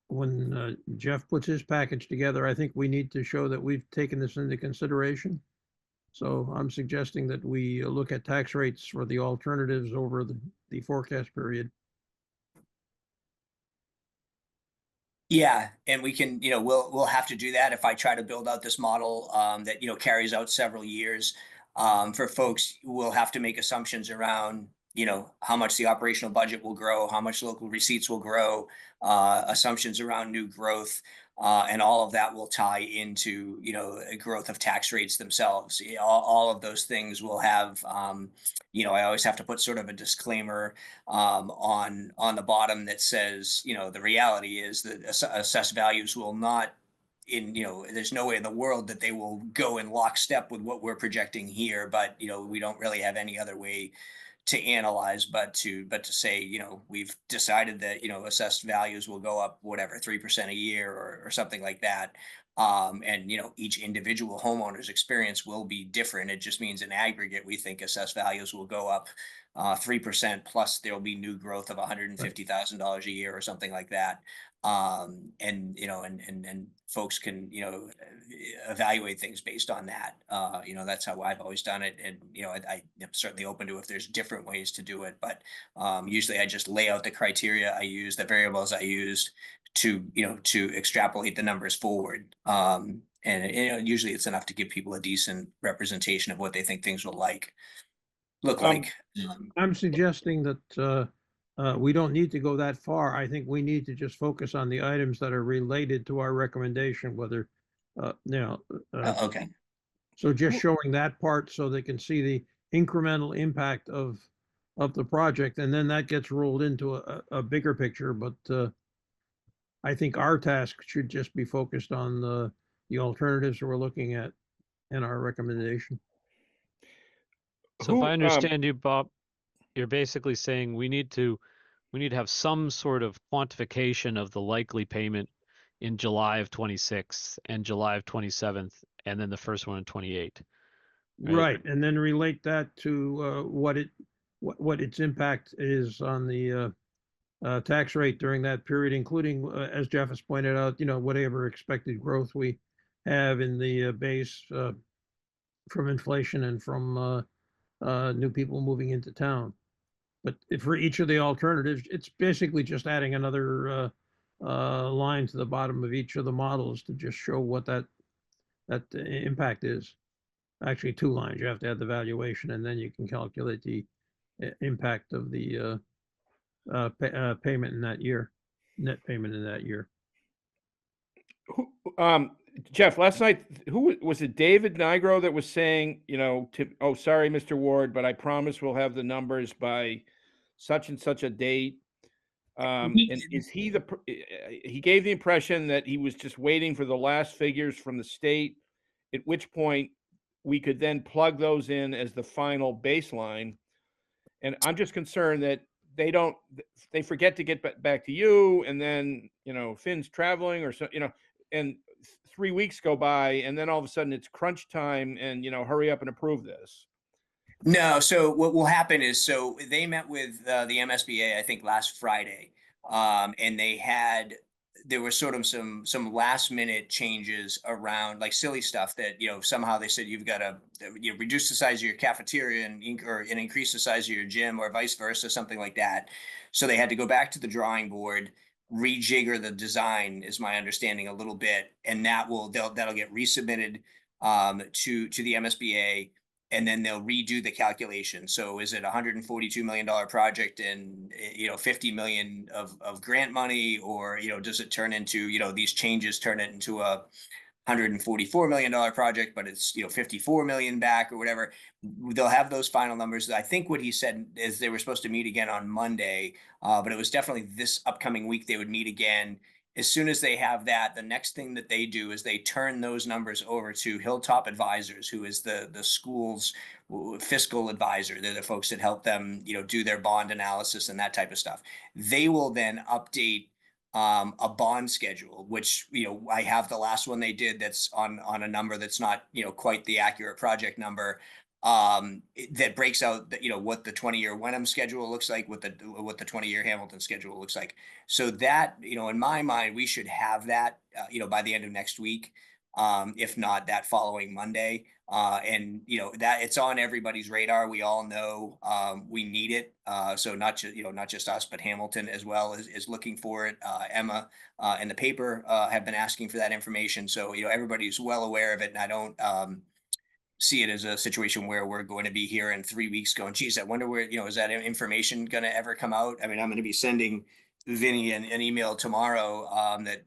when Jeff puts his package together, I think we need to show that we've taken this into consideration. So I'm suggesting that we look at tax rates for the alternatives over the forecast period. Yeah, and we can, we'll have to do that if I try to build out this model, that, carries out several years. For folks, we'll have to make assumptions around, how much the operational budget will grow, how much local receipts will grow, assumptions around new growth, and all of that will tie into, a growth of tax rates themselves. All of those things will have, I always have to put sort of a disclaimer, on the bottom that says, the reality is that assessed values will not, there's no way in the world that they will go in lockstep with what we're projecting here, but we don't really have any other way to analyze but to say, we've decided that, assessed values will go up whatever 3% a year, or something like that. And each individual homeowner's experience will be different. It just means in aggregate, we think assessed values will go up 3%, plus there'll be new growth of $150,000 a year or something like that. And folks can, evaluate things based on that. That's how I've always done it. And, I am certainly open to if there's different ways to do it, but usually I just lay out the criteria I use, the variables I used to, to extrapolate the numbers forward. And usually it's enough to give people a decent representation of what they think things will look like. I'm suggesting that we don't need to go that far. I think we need to just focus on the items that are related to our recommendation, whether, Okay. so just showing that part so they can see the incremental impact of the project, and then that gets rolled into a bigger picture. But I think our task should just be focused on the alternatives that we're looking at in our recommendation. So if I understand you, Bob, you're basically saying we need to have some sort of quantification of the likely payment in July of 26 and July of 27th, and then the first one in 28. Right, and then relate that to what its impact is on the tax rate during that period, including, as Jeff has pointed out, whatever expected growth we have in the base from inflation and from new people moving into town. But for each of the alternatives, it's basically just adding another line to the bottom of each of the models to just show what that impact is. Actually, 2 lines. You have to add the valuation, and then you can calculate the impact of the payment in that year, net payment in that year. Jeff, last night, who was it? David Nigro that was saying, oh, sorry, Mr. Ward, but I promise we'll have the numbers by such and such a date. And is he he gave the impression that he was just waiting for the last figures from the state, at which point we could then plug those in as the final baseline. And I'm just concerned that they forget to get back to you, and then, Finn's traveling or so, and 3 weeks go by, and then all of a sudden it's crunch time, and, hurry up and approve this. No, so what will happen is, so they met with the MSBA, I think last Friday, and there was sort of some last minute changes around, like, silly stuff that, somehow they said you've got to reduce the size of your cafeteria and increase the size of your gym, or vice versa, something like that. So they had to go back to the drawing board, rejigger the design, is my understanding, a little bit, and that'll get resubmitted to the MSBA. And then they'll redo the calculation. So is it $142 million project and, 50 million of grant money, or, does it turn into, these changes turn it into a $144 million project, but it's, 54 million back or whatever? They'll have those final numbers. I think what he said is they were supposed to meet again on Monday, but it was definitely this upcoming week they would meet again. As soon as they have that, the next thing that they do is they turn those numbers over to Hilltop Advisors, who is the school's fiscal advisor. They're the folks that help them, do their bond analysis and that type of stuff. They will then update a bond schedule, which, I have the last one they did that's on a number that's not, quite the accurate project number, that breaks out what the 20-year Wenham schedule looks like, what the 20-year Hamilton schedule looks like. So that, in my mind, we should have that by the end of next week, if not that following Monday. And that it's on everybody's radar. We all know we need it. So not just us, but Hamilton as well is looking for it. Emma and the paper have been asking for that information. So everybody's well aware of it, and I don't see it as a situation where we're going to be here in 3 weeks going, geez, I wonder where, is that information going to ever come out? I mean, I'm going to be sending Vinny an email tomorrow that,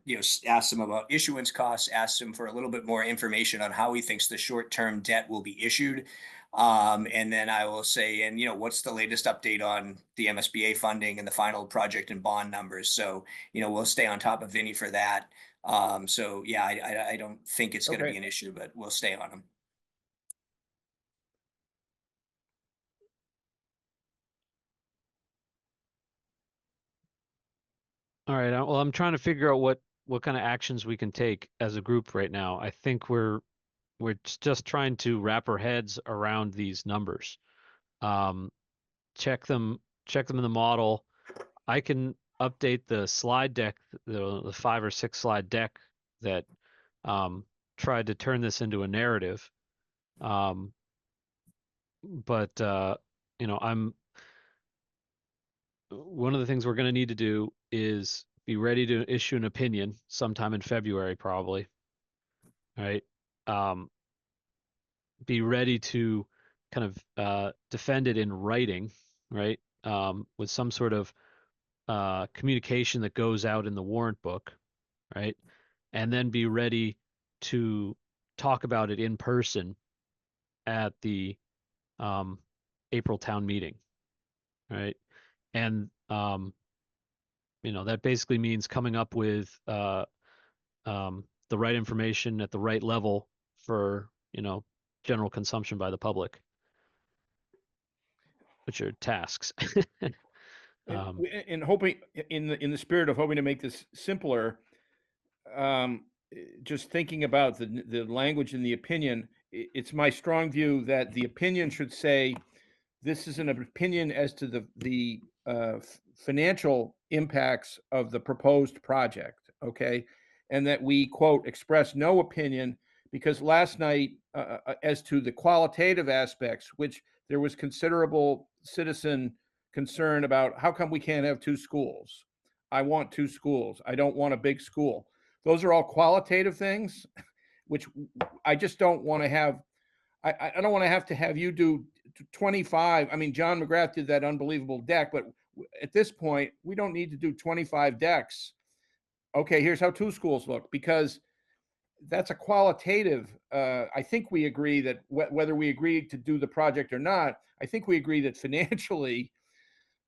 asks him about issuance costs, asks him for a little bit more information on how he thinks the short-term debt will be issued. And then I will say, and, what's the latest update on the MSBA funding and the final project and bond numbers? So, we'll stay on top of Vinny for that. So yeah, I don't think it's going to be an issue, but we'll stay on him. All right. Well, I'm trying to figure out what kind of actions we can take as a group right now. I think we're just trying to wrap our heads around these numbers. Check them in the model. I can update the slide deck, the 5 or 6 slide deck that tried to turn this into a narrative. But one of the things we're going to need to do is be ready to issue an opinion sometime in February, probably. Right. Be ready to kind of defend it in writing, right? With some sort of communication that goes out in the warrant book, right? And then be ready to talk about it in person at the April town meeting, right? And that basically means coming up with the right information at the right level for general consumption by the public, which are tasks. And hoping, in the spirit of hoping to make this simpler, just thinking about the language in the opinion, it's my strong view that the opinion should say, this is an opinion as to the financial impacts of the proposed project, okay? And that we, quote, express no opinion, because last night, as to the qualitative aspects, which there was considerable citizen concern about, how come we can't have 2 schools? I want 2 schools. I don't want a big school. Those are all qualitative things, which I just don't want to have. I don't want to have you do 25. I mean, John McGrath did that unbelievable deck, but at this point, we don't need to do 25 decks. Okay, here's how 2 schools look, because that's a qualitative. I think we agree that whether we agree to do the project or not, I think we agree that financially,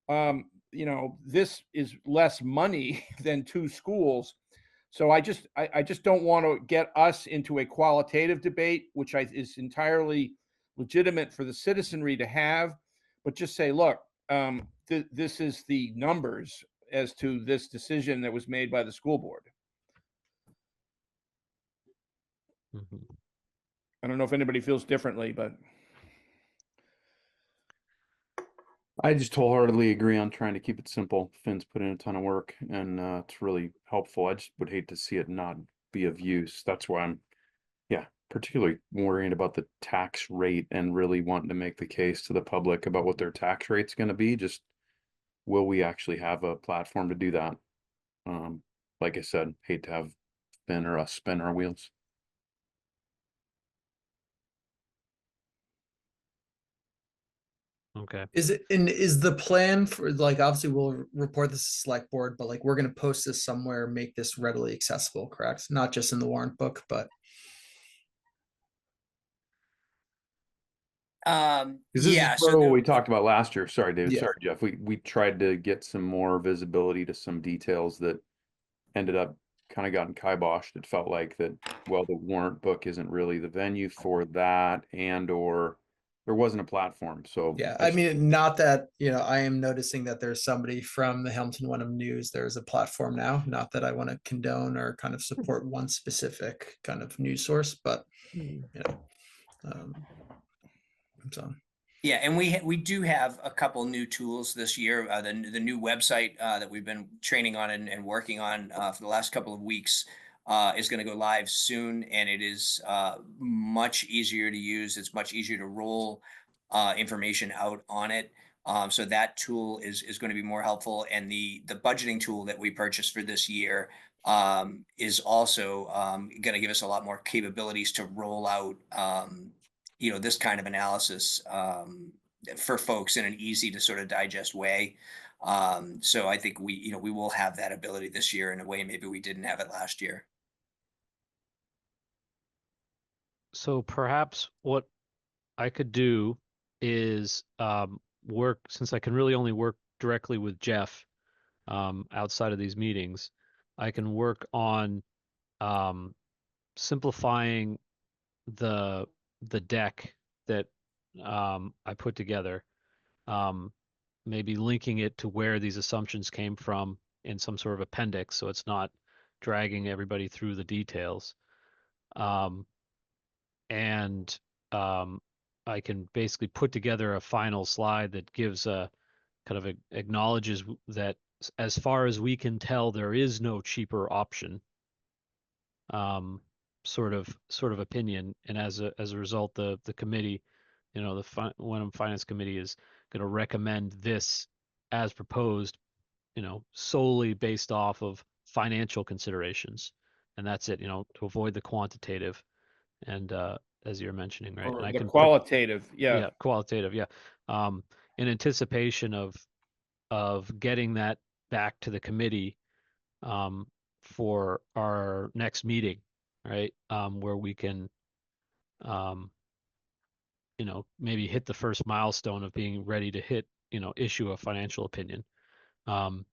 this is less money than 2 schools. So I just don't want to get us into a qualitative debate, which is entirely legitimate for the citizenry to have, but just say, look, this is the numbers as to this decision that was made by the school board. Mhm. I don't know if anybody feels differently, but I just wholeheartedly agree on trying to keep it simple. Finn's put in a ton of work and it's really helpful. I just would hate to see it not be of use. That's why I'm, yeah, particularly worrying about the tax rate and really wanting to make the case to the public about what their tax rate's going to be. Just will we actually have a platform to do that? Like I said, hate to have Finn or us spin our wheels. Okay. Is the plan for, like, obviously we'll report this to select board, but like we're gonna post this somewhere, make this readily accessible, correct? Not just in the warrant book, but Because this is Yeah, part so of what we talked about last year. Sorry, David. Yeah. Sorry, Jeff. We tried to get some more visibility to some details that ended up kind of gotten kiboshed. It felt like that, well, the warrant book isn't really the venue for that, and or there wasn't a platform. So yeah, I mean, not that, I am noticing that there's somebody from the Hamilton Wenham News. There's a platform now. Not that I want to condone or kind of support one specific kind of news source, but um, so yeah, and we do have a couple new tools this year. The new website that we've been training on and working on for the last couple of weeks is going to go live soon, and it is much easier to use. It's much easier to roll information out on it. So that tool is going to be more helpful, and the budgeting tool that we purchased for this year is also going to give us a lot more capabilities to roll out. This kind of analysis for folks in an easy to sort of digest way. So I think we will have that ability this year in a way maybe we didn't have it last year. So perhaps what I could do is work, since I can really only work directly with Jeff outside of these meetings, I can work on simplifying the deck that I put together, maybe linking it to where these assumptions came from in some sort of appendix, so it's not dragging everybody through the details. And I can basically put together a final slide that gives a kind of acknowledges that as far as we can tell, there is no cheaper option. Sort of opinion, and as a result, the committee, the Wenham Finance Committee is going to recommend this as proposed, solely based off of financial considerations, and that's it. To avoid the quantitative, and as you're mentioning, right? or And I the can qualitative, yeah. qualitative, yeah. In anticipation of getting that back to the committee for our next meeting, right? Where we can, um, maybe hit the first milestone of being ready to issue a financial opinion. Um,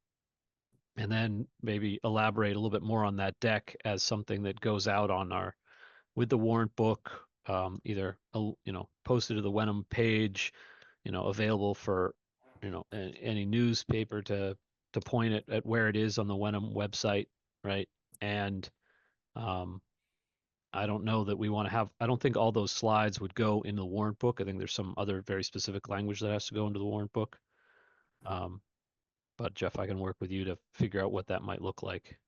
and then maybe elaborate a little bit more on that deck as something that goes out with the warrant book, either, posted to the Wenham page, available for, any newspaper to point at where it is on the Wenham website, right? And I don't know that we want to have, I don't think all those slides would go in the warrant book. I think there's some other very specific language that has to go into the warrant book. But Jeff, I can work with you to figure out what that might look like.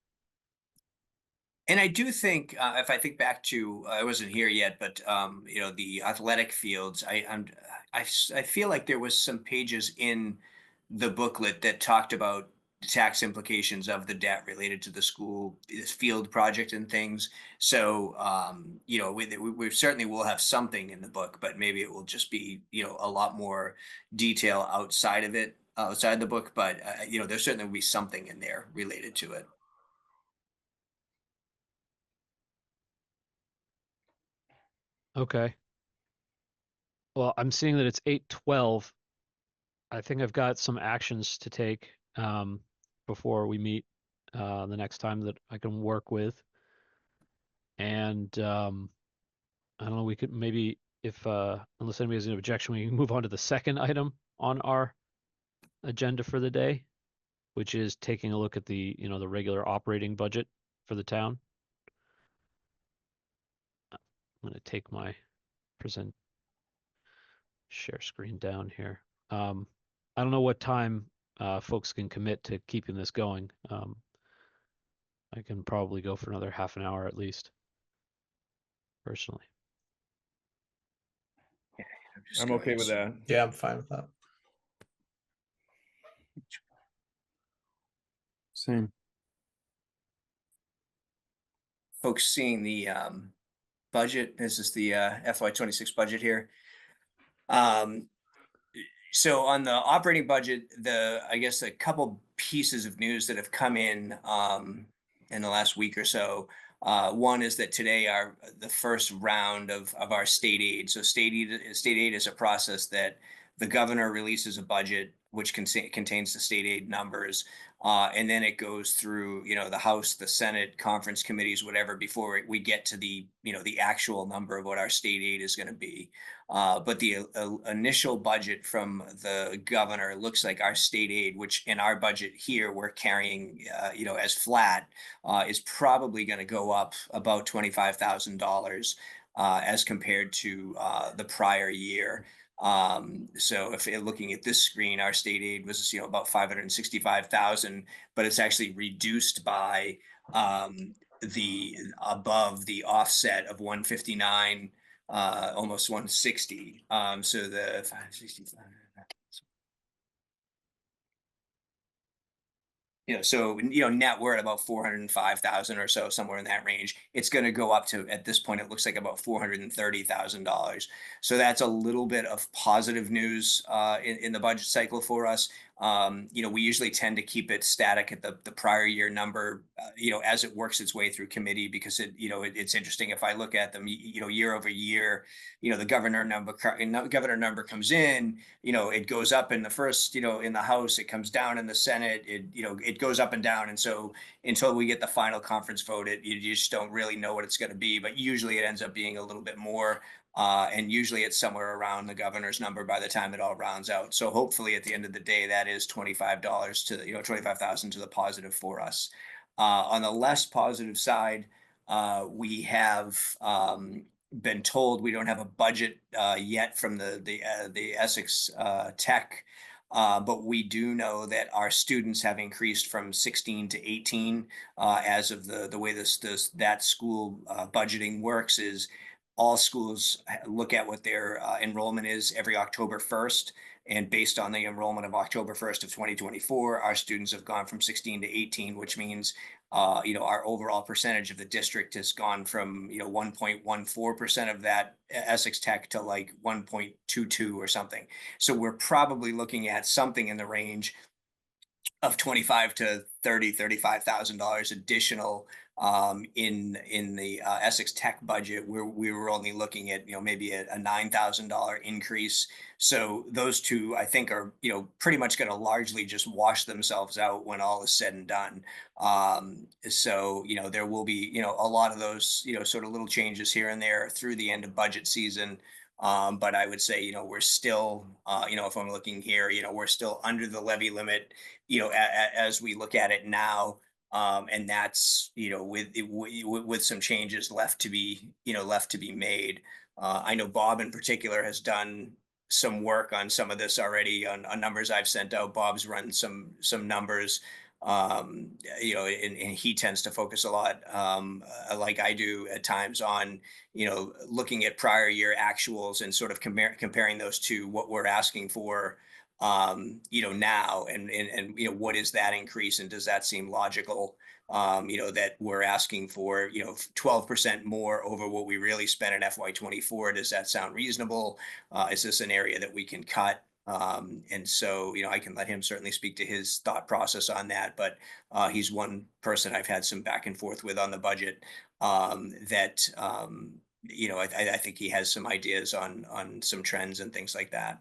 And I do think, if I think back to, I wasn't here yet, but the athletic fields, I feel like there was some pages in the booklet that talked about the tax implications of the debt related to the school this field project and things. So, we certainly will have something in the book, but maybe it will just be, a lot more detail outside of it, outside the book. But, there certainly will be something in there related to it. Okay. Well, I'm seeing that it's 8:12. I think I've got some actions to take before we meet the next time that I can work with. And I don't know, we could maybe, if unless anybody has an objection, we can move on to the second item on our agenda for the day, which is taking a look at the, the regular operating budget for the town. I'm going to take my present share screen down here. I don't know what time folks can commit to keeping this going. I can probably go for another half an hour at least, personally. just I'm go okay ahead. with that. Yeah, I'm fine with that. Same. Folks seeing the budget. This is the FY26 budget here. So on the operating budget, I guess a couple pieces of news that have come in the last week or so. One is that today the first round of our state aid. So state aid is a process that the governor releases a budget which contains the state aid numbers, and then it goes through the House, the Senate, conference committees, whatever, before we get to the the actual number of what our state aid is going to be. But the initial budget from the governor looks like our state aid, which in our budget here we're carrying, as flat, is probably going to go up about $25,000 as compared to the prior year. So if you're looking at this screen, our state aid was about 565,000, but it's actually reduced by the above the offset of 159, almost 160. So the 565. So net we're at about 405,000 or so, somewhere in that range. It's going to go up to, at this point, it looks like about $430,000. So that's a little bit of positive news in the budget cycle for us. We usually tend to keep it static at the prior year number, as it works its way through committee, because it's interesting. If I look at them, year over year, the governor number comes in, it goes up in the first, in the House, it comes down in the Senate, it goes up and down. And so until we get the final conference vote, you just don't really know what it's going to be, but usually it ends up being a little bit more. And usually it's somewhere around the governor's number by the time it all rounds out. So hopefully at the end of the day, that is $25 to, $25,000 to the positive for us. On the less positive side, we have been told we don't have a budget yet from the Essex Tech. But we do know that our students have increased from 16 to 18 as of the way that school budgeting works is all schools look at what their enrollment is every October 1st. And based on the enrollment of October 1st of 2024, our students have gone from 16 to 18, which means our overall percentage of the district has gone from 1.14% of that Essex Tech to like 1.22 or something. So we're probably looking at something in the range of $25,000 to $35,000 additional in the Essex Tech budget, where we were only looking at maybe a $9,000 increase. So those two, I think, are pretty much going to largely just wash themselves out when all is said and done. So there will be a lot of those sort of little changes here and there through the end of budget season. But I would say, we're still, if I'm looking here, we're still under the levy limit, as we look at it now. And that's, with some changes left to be made. I know Bob in particular has done some work on some of this already on numbers I've sent out. Bob's run some numbers, and he tends to focus a lot, like I do at times, on looking at prior year actuals and sort of comparing those to what we're asking for now, and what is that increase, and does that seem logical? That we're asking for 12% more over what we really spent in FY24. Does that sound reasonable? Is this an area that we can cut? And so I can let him certainly speak to his thought process on that, but he's one person I've had some back and forth with on the budget, that I think he has some ideas on some trends and things like that.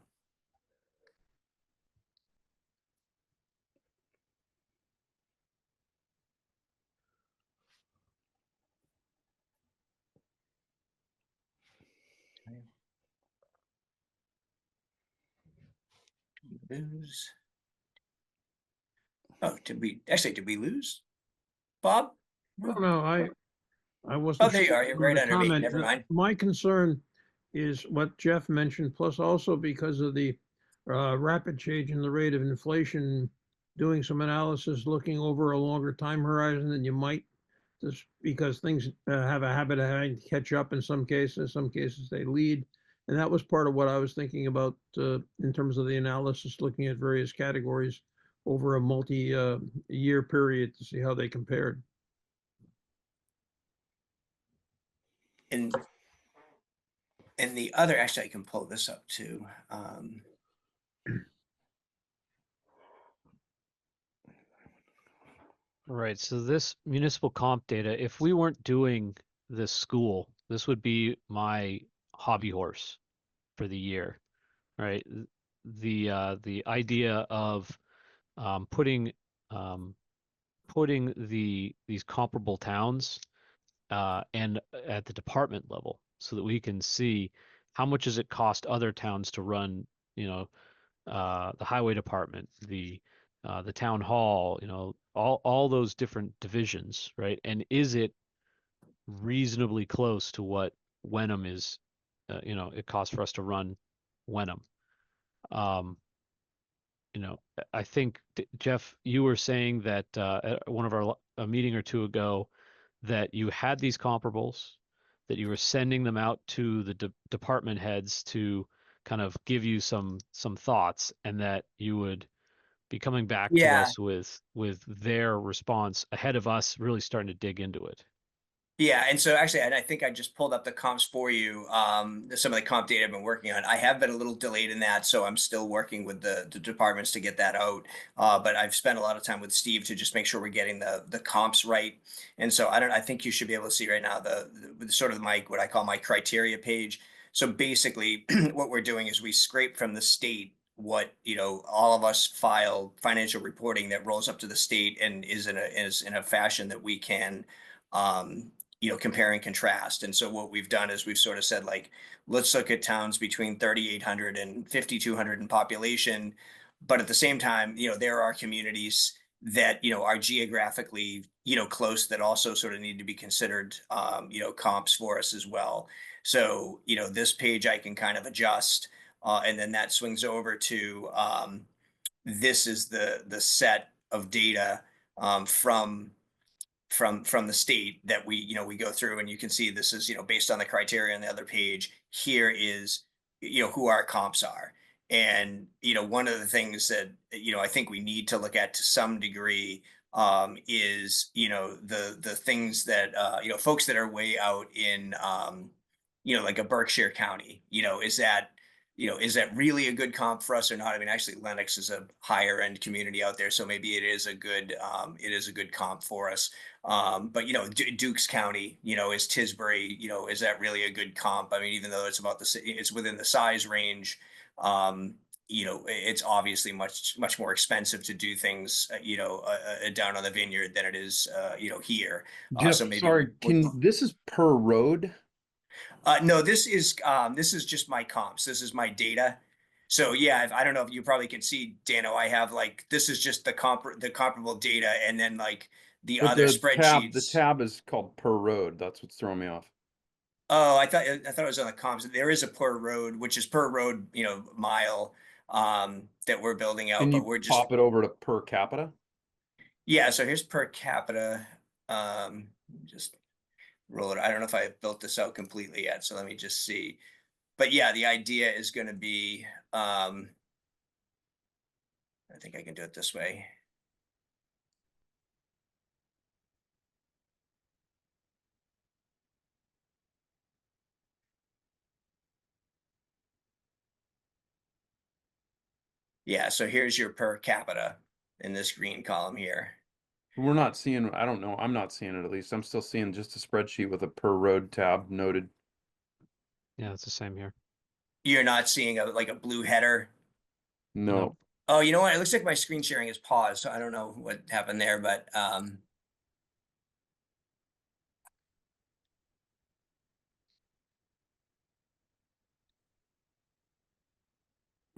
lose? Oh, did we lose? Bob? Oh, no, I Oh, wasn't there you sure are. if You're you wanted right to under me. comment. Never mind. My concern is what Jeff mentioned, plus also because of the rapid change in the rate of inflation, doing some analysis, looking over a longer time horizon than you might, just because things have a habit of having to catch up in some cases they lead. And that was part of what I was thinking about in terms of the analysis, looking at various categories over a multi-year period to see how they compared. And the other, actually, I can pull this up too. Right. So this municipal comp data, if we weren't doing this school, this would be my hobby horse for the year, right? The idea of putting these comparable towns and at the department level so that we can see how much does it cost other towns to run, the highway department, the town hall, all those different divisions, right? And is it reasonably close to what Wenham is, it costs for us to run Wenham? Um, I think Jeff, you were saying that at one of a meeting or two ago that you had these comparables, that you were sending them out to the department heads to kind of give you some thoughts, and that you would be coming back to Yeah. us with their response ahead of us really starting to dig into it. Yeah, and so actually, and I think I just pulled up the comps for you. Some of the comp data I've been working on. I have been a little delayed in that, so I'm still working with the departments to get that out. But I've spent a lot of time with Steve to just make sure we're getting the comps right. And so I think you should be able to see right now the sort of what I call my criteria page. So basically, what we're doing is we scrape from the state what all of us file financial reporting that rolls up to the state and is in a fashion that we can um compare and contrast. And so what we've done is we've sort of said, like, let's look at towns between 3,800 and 5,200 in population. But at the same time, there are communities that, are geographically, close, that also sort of need to be considered, comps for us as well. So, this page I can kind of adjust, and then that swings over to, this is the set of data, from the state that we go through, and you can see this is based on the criteria on the other page. Here is who our comps are. And one of the things that I think we need to look at to some degree, is the things that folks that are way out in, like a Berkshire County. Is that really a good comp for us or not? I mean, actually, Lennox is a higher end community out there, so maybe it is a good comp for us. But Dukes County, is Tisbury, is that really a good comp? I mean, even though it's within the size range, it's obviously much more expensive to do things, down on the vineyard than it is, here. Jeff, So maybe sorry, this is per road? no, this is just my comps. This is my data. So yeah, I don't know if you probably can see, Dano, I have, like, this is just the comparable data, and then, like, the But other the spreadsheets. tab is called per road. That's what's throwing me off. Oh, I thought it was on the comps. There is a per road, which is per road, mile, that we're building out, Can but you we're just, pop it over to per capita? yeah. So here's per capita. Just roll it. I don't know if I built this out completely yet, so let me just see. But yeah, the idea is going to be, I think I can do it this way. Yeah, so here's your per capita in this green column here. We're not seeing, I don't know, I'm not seeing it at least. I'm still seeing just a spreadsheet with a per road tab noted. Yeah, it's the same here. You're not seeing like a blue header. No. Nope. Oh, you know what? It looks like my screen sharing is paused, so I don't know what happened there, but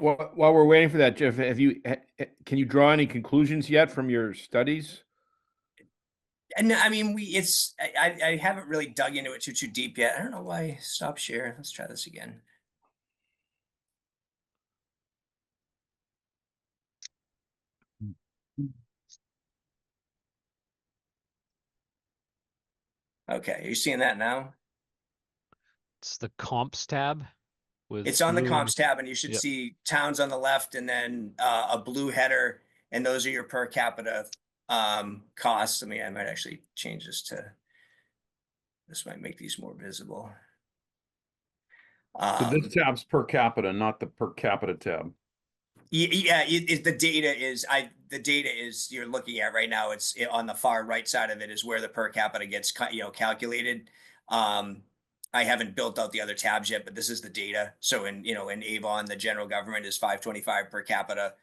While we're waiting for that, Jeff, can you draw any conclusions yet from your studies? And I mean, I haven't really dug into it too deep yet. I don't know why. Stop share. Let's try this again. Okay, are you seeing that now? It's the comps tab with It's on the blue comps tab, and you should Yep. see towns on the left, and then a blue header, and those are your per capita costs. I mean, I might actually change this to. This might make these more visible. So this tab's per capita, not the per capita tab. Yeah, the data is you're looking at right now. It's on the far right side of it is where the per capita gets calculated. I haven't built out the other tabs yet, but this is the data. So in Avon, the general government is 525 per capita.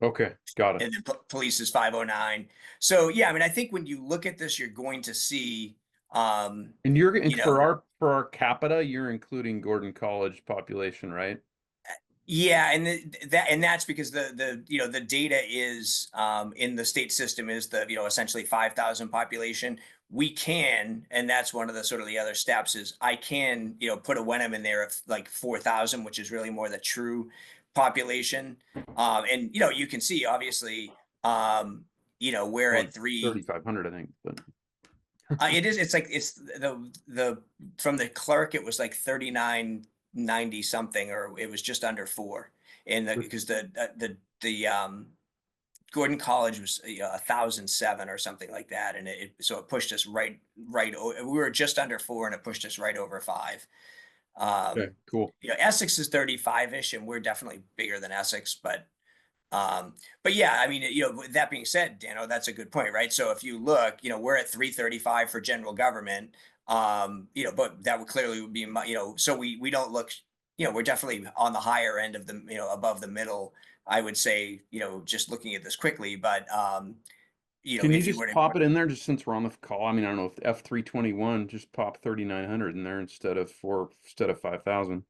Okay, got it. And then police is 509. So yeah, I mean, I think when you look at this, you're going to see And for our capita, you're including Gordon College population, right? Yeah, and that's because the data is in the state system is the essentially 5,000 population. We can, and that's one of the sort of the other steps is I can put a Wenham in there of like 4,000, which is really more the true population. And you can see obviously we're Well, at 3,500, I think, but it's like it's the from the clerk it was like 3990 something, or it was just under 4, and because the Gordon College was 1,007 or something like that, and so it pushed us right we were just under 4 and it pushed us right over 5. okay, cool. Essex is 35ish, and we're definitely bigger than Essex, but yeah, I mean, that being said, Dano, that's a good point, right? So if you look, we're at 335 for general government, but that would clearly be, so we don't look, we're definitely on the higher end of the, above the middle, I would say, just looking at this quickly, but, Can you if you just were to pop it in there just since we're on the call? I mean, I don't know if F321 just pop 3,900 in there instead of 5,000.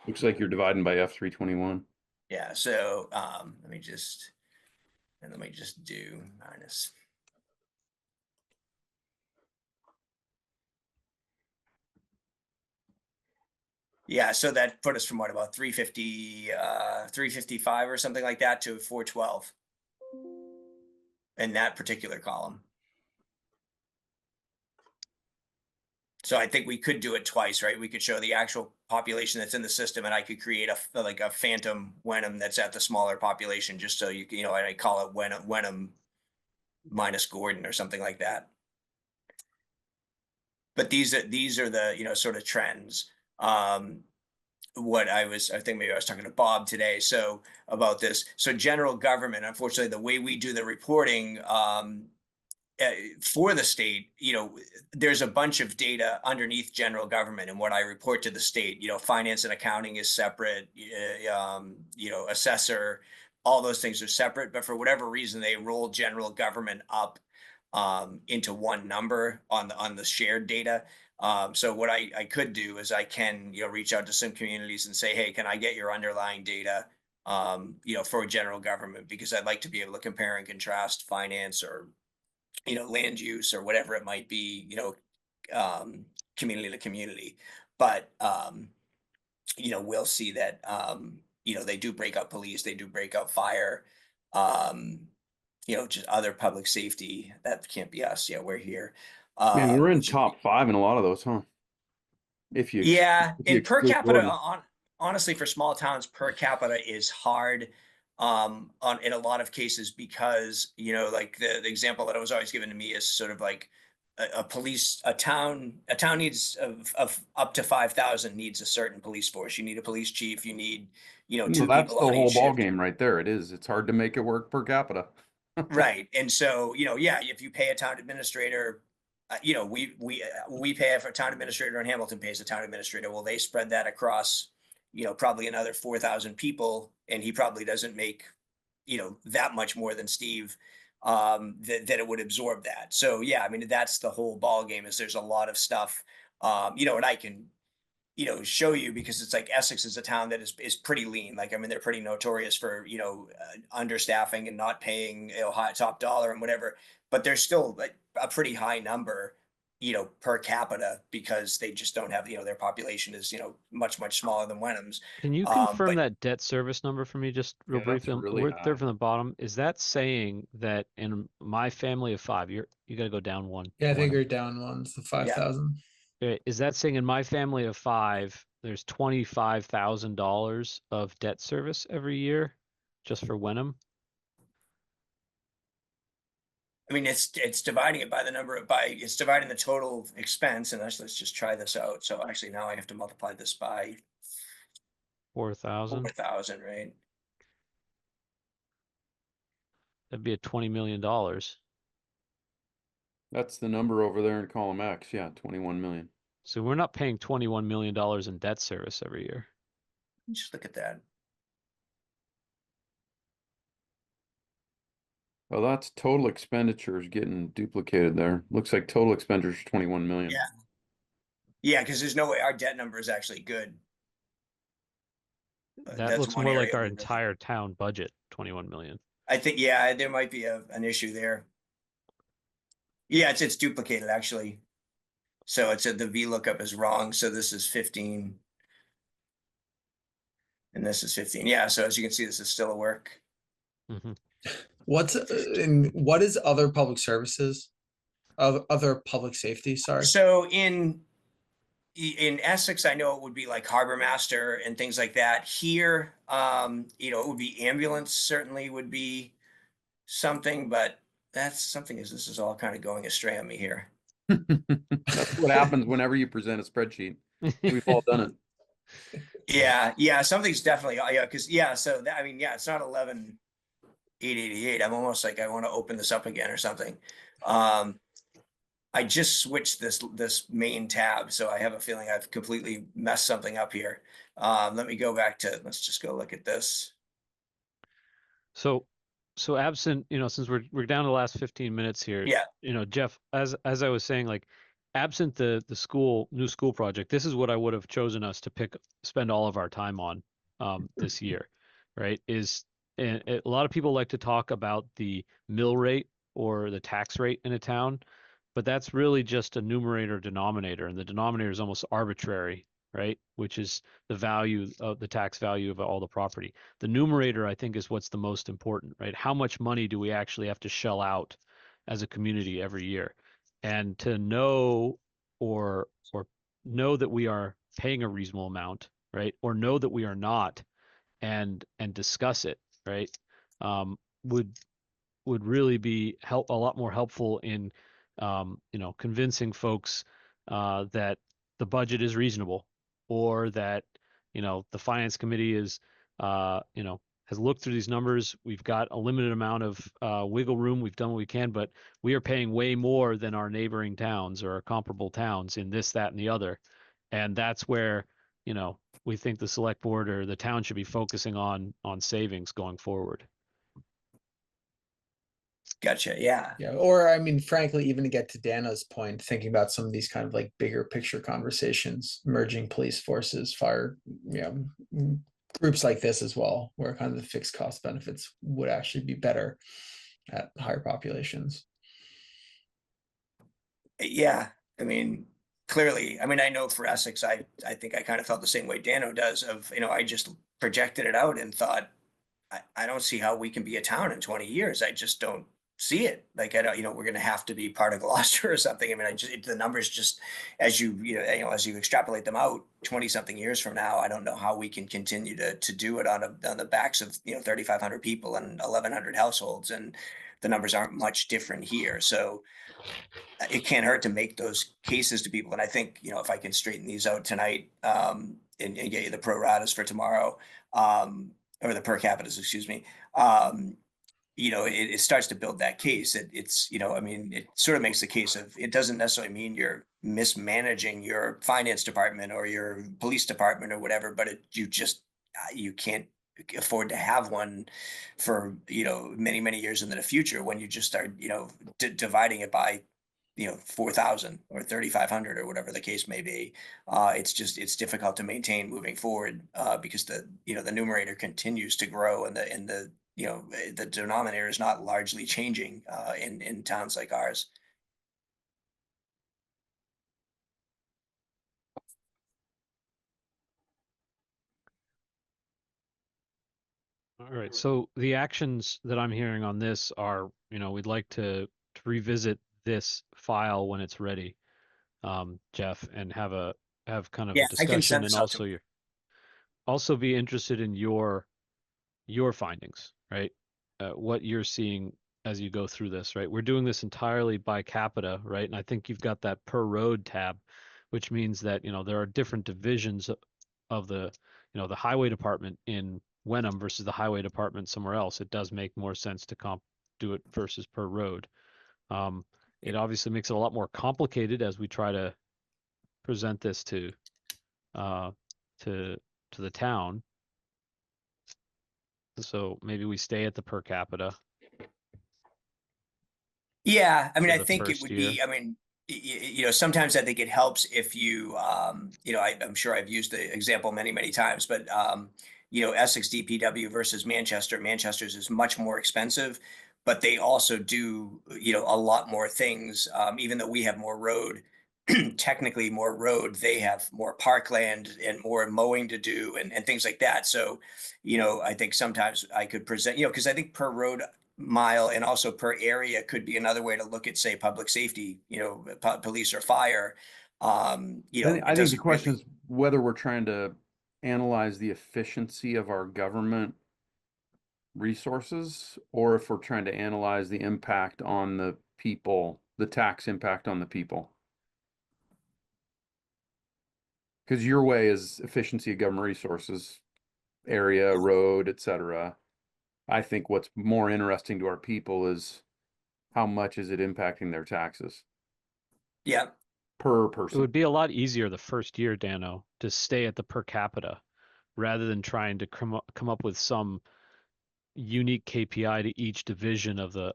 Looks like you're dividing by F321. yeah, so let me just do minus. Yeah, so that put us from what, about 350, 355 or something like that to 412 in that particular column. So I think we could do it twice, right? We could show the actual population that's in the system, and I could create a phantom Wenham that's at the smaller population, just so you can, I call it Wenham minus Gordon or something like that. But these are the sort of trends. I think maybe I was talking to Bob today, so about this. So general government, unfortunately, the way we do the reporting for the state, there's a bunch of data underneath general government, and what I report to the state, finance and accounting is separate, assessor, all those things are separate, but for whatever reason, they roll general government up into one number on the shared data. So what I could do is I can, reach out to some communities and say, hey, can I get your underlying data, for general government? Because I'd like to be able to compare and contrast finance or, land use or whatever it might be, community to community. But, we'll see that, they do break out police, they do break out fire, just other public safety. That can't be us. Yeah, we're here. Man, we're in Which is- top 5 in a lot of those, huh? If you Yeah, if you and per exclude capita Gordon. honestly for small towns, per capita is hard in a lot of cases because like the example that was always given to me is sort of like a town needs of up to 5,000 needs a certain police force. You need a police chief, you need Well, two that's people the on whole each ball shift. game right there. It is. It's hard to make it work per capita. Right. And so, yeah, if you pay a town administrator, we pay for a town administrator, and Hamilton pays a town administrator. Well, they spread that across, probably another 4,000 people, and he probably doesn't make, that much more than Steve, that it would absorb that. So yeah, I mean, that's the whole ball game is there's a lot of stuff, and I can, show you, because it's like Essex is a town that is pretty lean. Like, I mean, they're pretty notorious for, understaffing and not paying, high top dollar and whatever, but there's still like a pretty high number, per capita, because they just don't have, their population is, much, much smaller than Wenham's. Can you confirm But that debt service number for me, just real Yeah, that's briefly? really We're high. third from the bottom. Is that saying that in my family of 5, you got to go down one? Yeah, I think Wenham. you're down ones, the 5,000. Is that saying in my family of 5, there's $25,000 of debt service every year just for Wenham? I mean, it's dividing it by the number of, it's dividing the total expense, and let's just try this out. So actually now I have to multiply this by 4,000? 4,000, right? That'd be a $20 million. That's the number over there in column X. Yeah, 21 million. So we're not paying $21 million in debt service every year. Just look at that. Well, that's total expenditures getting duplicated there. Looks like total expenditures 21 million. Yeah. Yeah, because there's no way our debt number is actually good. That That's looks one more like area our we really- entire town budget, 21 million. I think, yeah, there might be an issue there. Yeah, it's duplicated actually. So it's the VLOOKUP is wrong. So this is 15. And this is 15. Yeah, so as you can see, this is still a work. Mhm. What is other public services? Other public safety, sorry. So in Essex, I know it would be like harbor master and things like that. Here, it would be ambulance, certainly would be something, but that's something is this is all kind of going astray on me here. That's what happens whenever you present a spreadsheet. We've all done it. Yeah, something's definitely, yeah, because so that, I mean, yeah, it's not 11,888. I'm almost like I want to open this up again or something. I just switched this main tab, so I have a feeling I've completely messed something up here. Let me go back to, let's just go look at this. So absent, since we're down to the last 15 minutes here, Yeah. Jeff, as I was saying, like absent the new school project, this is what I would have chosen us to spend all of our time on this year, right? And a lot of people like to talk about the mill rate or the tax rate in a town, but that's really just a numerator denominator, and the denominator is almost arbitrary, right? Which is the value of the tax value of all the property. The numerator, I think, is what's the most important, right? How much money do we actually have to shell out as a community every year? And to know or know that we are paying a reasonable amount, right? Or know that we are not, and discuss it, right? Would really be a lot more helpful in convincing folks that the budget is reasonable, or that the finance committee is has looked through these numbers. We've got a limited amount of wiggle room. We've done what we can, but we are paying way more than our neighboring towns or our comparable towns in this, that, and the other. And that's where we think the select board or the town should be focusing on savings going forward. Gotcha. Yeah. Yeah, or I mean, frankly, even to get to Dana's point, thinking about some of these kind of like bigger picture conversations, merging police forces, fire, groups like this as well, where kind of the fixed cost benefits would actually be better at higher populations. Yeah. I mean, clearly, I mean, I know for Essex, I think I kind of felt the same way Dano does of, I just projected it out and thought, I don't see how we can be a town in 20 years. I just don't see it. Like, I don't, we're going to have to be part of Gloucester or something. I mean, the numbers just, as you extrapolate them out 20 something years from now, I don't know how we can continue to do it on the backs of, 3,500 people and 1,100 households. And the numbers aren't much different here. So it can't hurt to make those cases to people. And I think, if I can straighten these out tonight, and get you the pro ratas for tomorrow, or the per capitas, excuse me, it starts to build that case. It's, I mean, it sort of makes the case of, it doesn't necessarily mean you're mismanaging your finance department or your police department or whatever, but you can't afford to have one for, many, many years into the future when you just start, dividing it by 4,000 or 3,500 or whatever the case may be. It's difficult to maintain moving forward because the numerator continues to grow and the denominator is not largely changing in towns like ours. All right. So the actions that I'm hearing on this are, we'd like to revisit this file when it's ready, Jeff, and have kind of a Yeah, I can discussion, send and this out to. also be interested in your findings, right? What you're seeing as you go through this, right? We're doing this entirely by capita, right? And I think you've got that per road tab, which means that, there are different divisions of the highway department in Wenham versus the highway department somewhere else. It does make more sense to do it versus per road. It obviously makes it a lot more complicated as we try to present this to the town. So maybe we stay at the per capita. Yeah, I mean, For I the think it first would year. be, I mean, sometimes I think it helps if you, I'm sure I've used the example many, many times, but, Essex DPW versus Manchester, Manchester's is much more expensive, but they also do, a lot more things. Even though we have more road, technically more road, they have more parkland and more mowing to do and things like that. So, I think sometimes I could present, because I think per road mile and also per area could be another way to look at, say, public safety, police or fire. I It think the doesn't question really. is whether we're trying to analyze the efficiency of our government resources, or if we're trying to analyze the impact on the people, the tax impact on the people. Because your way is efficiency of government resources, area, road, etc. I think what's more interesting to our people is how much is it impacting their taxes Yeah. per It person. would be a lot easier the first year, Dano, to stay at the per capita rather than trying to come up with some unique KPI to each division of the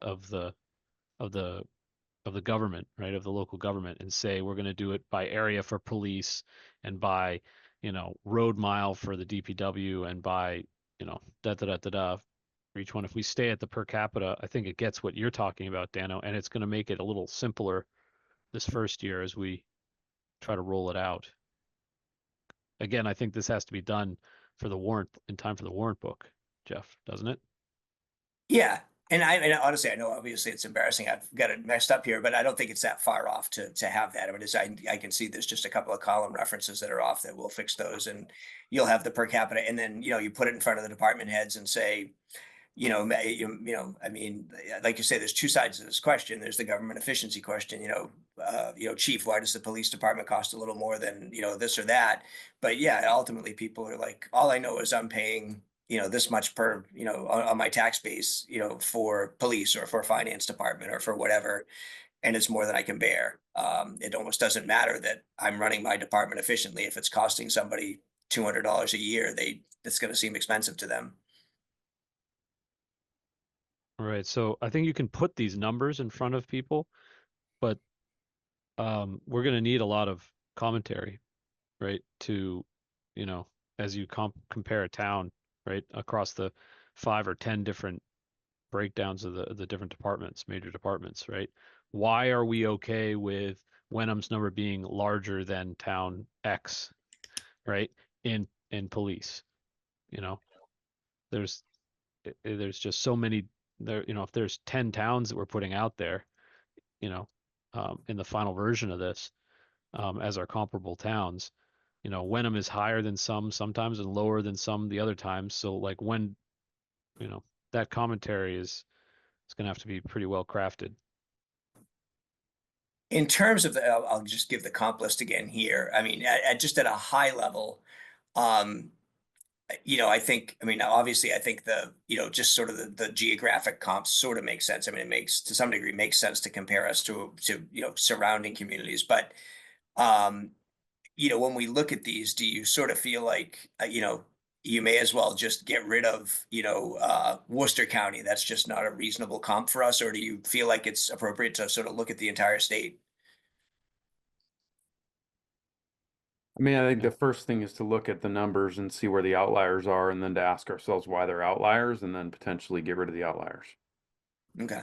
government, right? Of the local government, and say we're going to do it by area for police and by, road mile for the DPW and by, da da da da da for each one. If we stay at the per capita, I think it gets what you're talking about, Dano, and it's going to make it a little simpler this first year as we try to roll it out. Again, I think this has to be done for the warrant in time for the warrant book, Jeff, doesn't it? Yeah. And honestly, I know obviously it's embarrassing. I've got it messed up here, but I don't think it's that far off to have that. I mean, I can see there's just a couple of column references that are off that we'll fix those and you'll have the per capita. And then, you put it in front of the department heads and say, I mean, like you say, there's two sides to this question. There's the government efficiency question, chief, why does the police department cost a little more than, this or that? But yeah, ultimately people are like, all I know is I'm paying, this much per, on my tax base, for police or for finance department or for whatever. And it's more than I can bear. It almost doesn't matter that I'm running my department efficiently. If it's costing somebody $200 a year, it's going to seem expensive to them. All right. So I think you can put these numbers in front of people, but we're going to need a lot of commentary, right? To, as you compare a town, right, across the 5 or 10 different breakdowns of the different departments, major departments, right? Why are we okay with Wenham's number being larger than town X, right? In police, there's just so many there. If there's 10 towns that we're putting out there, in the final version of this, as our comparable towns, Wenham is higher than some sometimes and lower than some the other times. So like when, that commentary is going to have to be pretty well crafted. In terms of I'll just give the comp list again here. I mean, just at a high level, I think, I mean, obviously, I think just sort of the geographic comps sort of makes sense. I mean, it makes, to some degree, makes sense to compare us to surrounding communities. But, when we look at these, do you sort of feel like, you may as well just get rid of, Worcester County? That's just not a reasonable comp for us. Or do you feel like it's appropriate to sort of look at the entire state? I mean, I think Yeah. the first thing is to look at the numbers and see where the outliers are, and then to ask ourselves why they're outliers, and then potentially get rid of the outliers. Okay.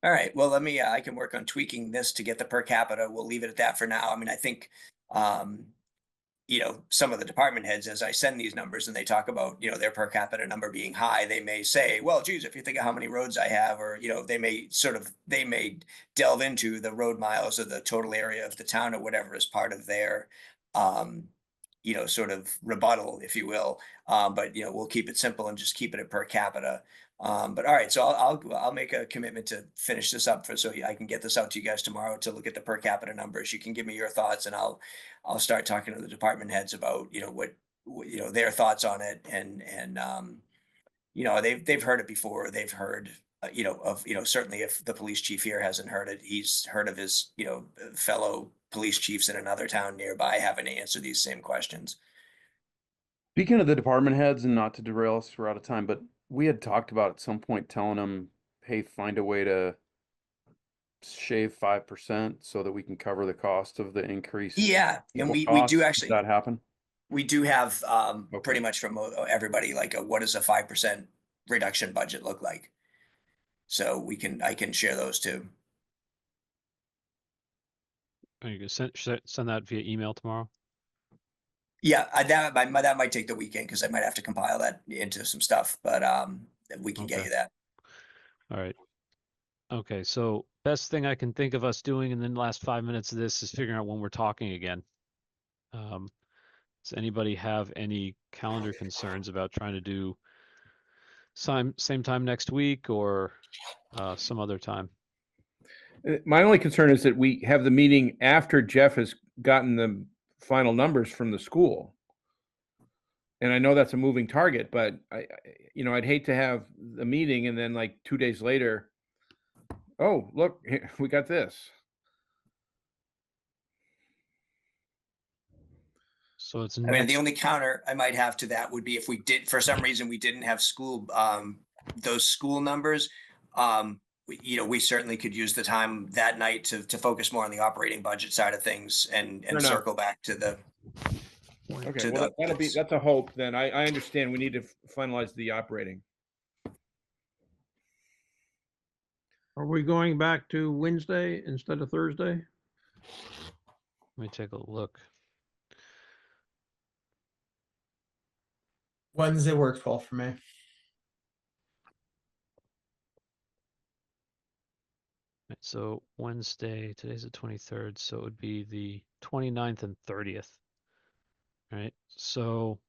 All right, well, let me, I can work on tweaking this to get the per capita. We'll leave it at that for now. I mean, I think, um, some of the department heads, as I send these numbers and they talk about, their per capita number being high, they may say, well, geez, if you think of how many roads I have, or, they may delve into the road miles or the total area of the town or whatever as part of their, um, sort of rebuttal, if you will. But, we'll keep it simple and just keep it at per capita. But all right, so I'll make a commitment to finish this up so I can get this out to you guys tomorrow to look at the per capita numbers. You can give me your thoughts, and I'll start talking to the department heads about, their thoughts on it. And they've heard it before. They've heard, certainly if the police chief here hasn't heard it, he's heard of his, fellow police chiefs in another town nearby having to answer these same questions. Speaking of the department heads, and not to derail us, we're out of time, but we had talked about at some point telling them, hey, find a way to shave 5% so that we can cover the cost of the increase. Yeah, and we do Did actually, that happen? we do have pretty Okay. much from everybody, like what does a 5% reduction budget look like? So I can share those too. Are you gonna send that via email tomorrow? Yeah, that might take the weekend because I might have to compile that into some stuff, but we can get Okay. you that. All right. Okay, so best thing I can think of us doing in the last 5 minutes of this is figuring out when we're talking again. Does anybody have any calendar concerns about trying to do same time next week or some other time? My only concern is that we have the meeting after Jeff has gotten the final numbers from the school. And I know that's a moving target, but I'd hate to have the meeting and then like 2 days later, oh, look, we got this. So it's I mean, next. the only counter I might have to that would be if we did, for some reason, we didn't have school, those school numbers. We certainly could use the time that night to focus more on the operating budget side of things and Fair enough. circle back to the. Okay, to well, the- that's a hope then. I understand we need to finalize the operating. Are we going back to Wednesday instead of Thursday? Let me take a look. Wednesday works well for me. Right, so Wednesday, today's the 23rd, so it would be the 29th and 30th. Right, so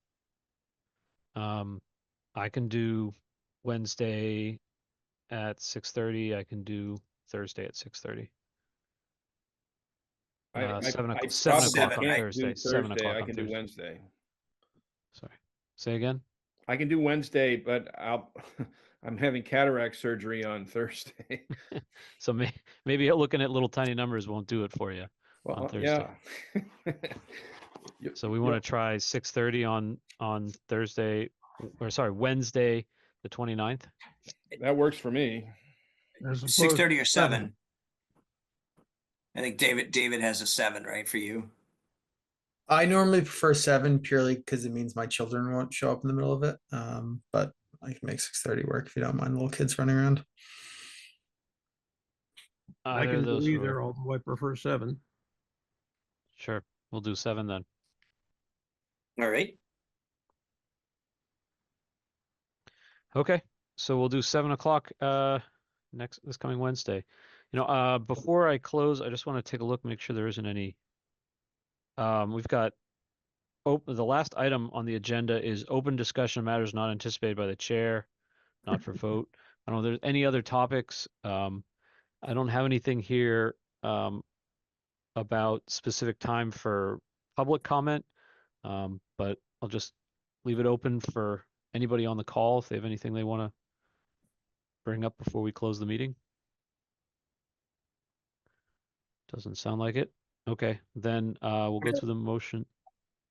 I can do Wednesday at 6:30. I can do Thursday at 6:30. 7 o'clock, 7 probably o'clock on can't Thursday. do 7 Thursday. o'clock I on can do Thursday. Wednesday. Sorry. Say again? I can do Wednesday, but I'm having cataract surgery on Thursday. So maybe looking at little tiny numbers won't do it for you on Well, Thursday. yeah. So we want to try 6:30 on Thursday, or sorry, Wednesday, the 29th. That works for me. As opposed 6:30 or to 7. I think David has a 7, right, for you? I normally prefer 7 purely because it means my children won't show up in the middle of it. But I can make 6:30 work if you don't mind little kids running around. I Either can of do those either, work. although I prefer 7. Sure, we'll do 7 then. All right. Okay, so we'll do 7 o'clock this coming Wednesday. Before I close, I just want to take a look, make sure there isn't any. We've got the last item on the agenda is open discussion of matters not anticipated by the chair, not for vote. I don't know if there's any other topics. I don't have anything here about specific time for public comment, but I'll just leave it open for anybody on the call if they have anything they want to bring up before we close the meeting. Doesn't sound like it. Okay, then we'll go through the motion.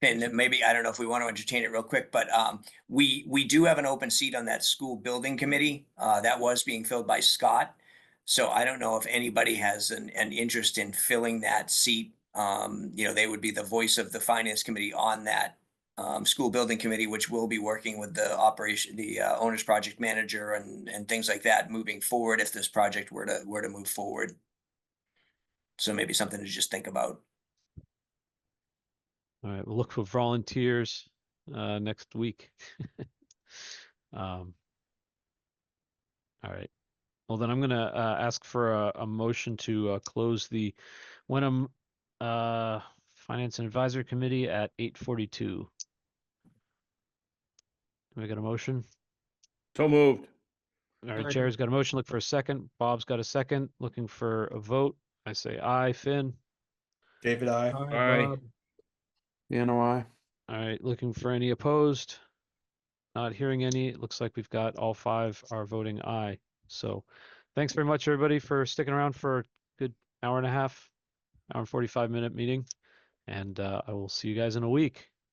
And then maybe, I don't know if we want to entertain it real quick, but we do have an open seat on that school building committee. That was being filled by Scott. So I don't know if anybody has an interest in filling that seat. They would be the voice of the finance committee on that school building committee, which will be working with the owner's project manager and things like that moving forward if this project were to move forward. So maybe something to just think about. All right, we'll look for volunteers next week. All right. Well, then I'm gonna ask for a motion to close the Wenham Finance and Advisory Committee at 8:42. Can we get a motion? So moved. All right, Second. Jerry's got a motion. Look for a second. Bob's got a second. Looking for a vote. I say aye. Finn. David, I. Aye. Bob. NOI. All right, looking for any opposed? Not hearing any. It looks like we've got all 5 are voting aye. So thanks very much, everybody, for sticking around for a good hour and a half, hour and 45-minute meeting. And I will see you guys in a week.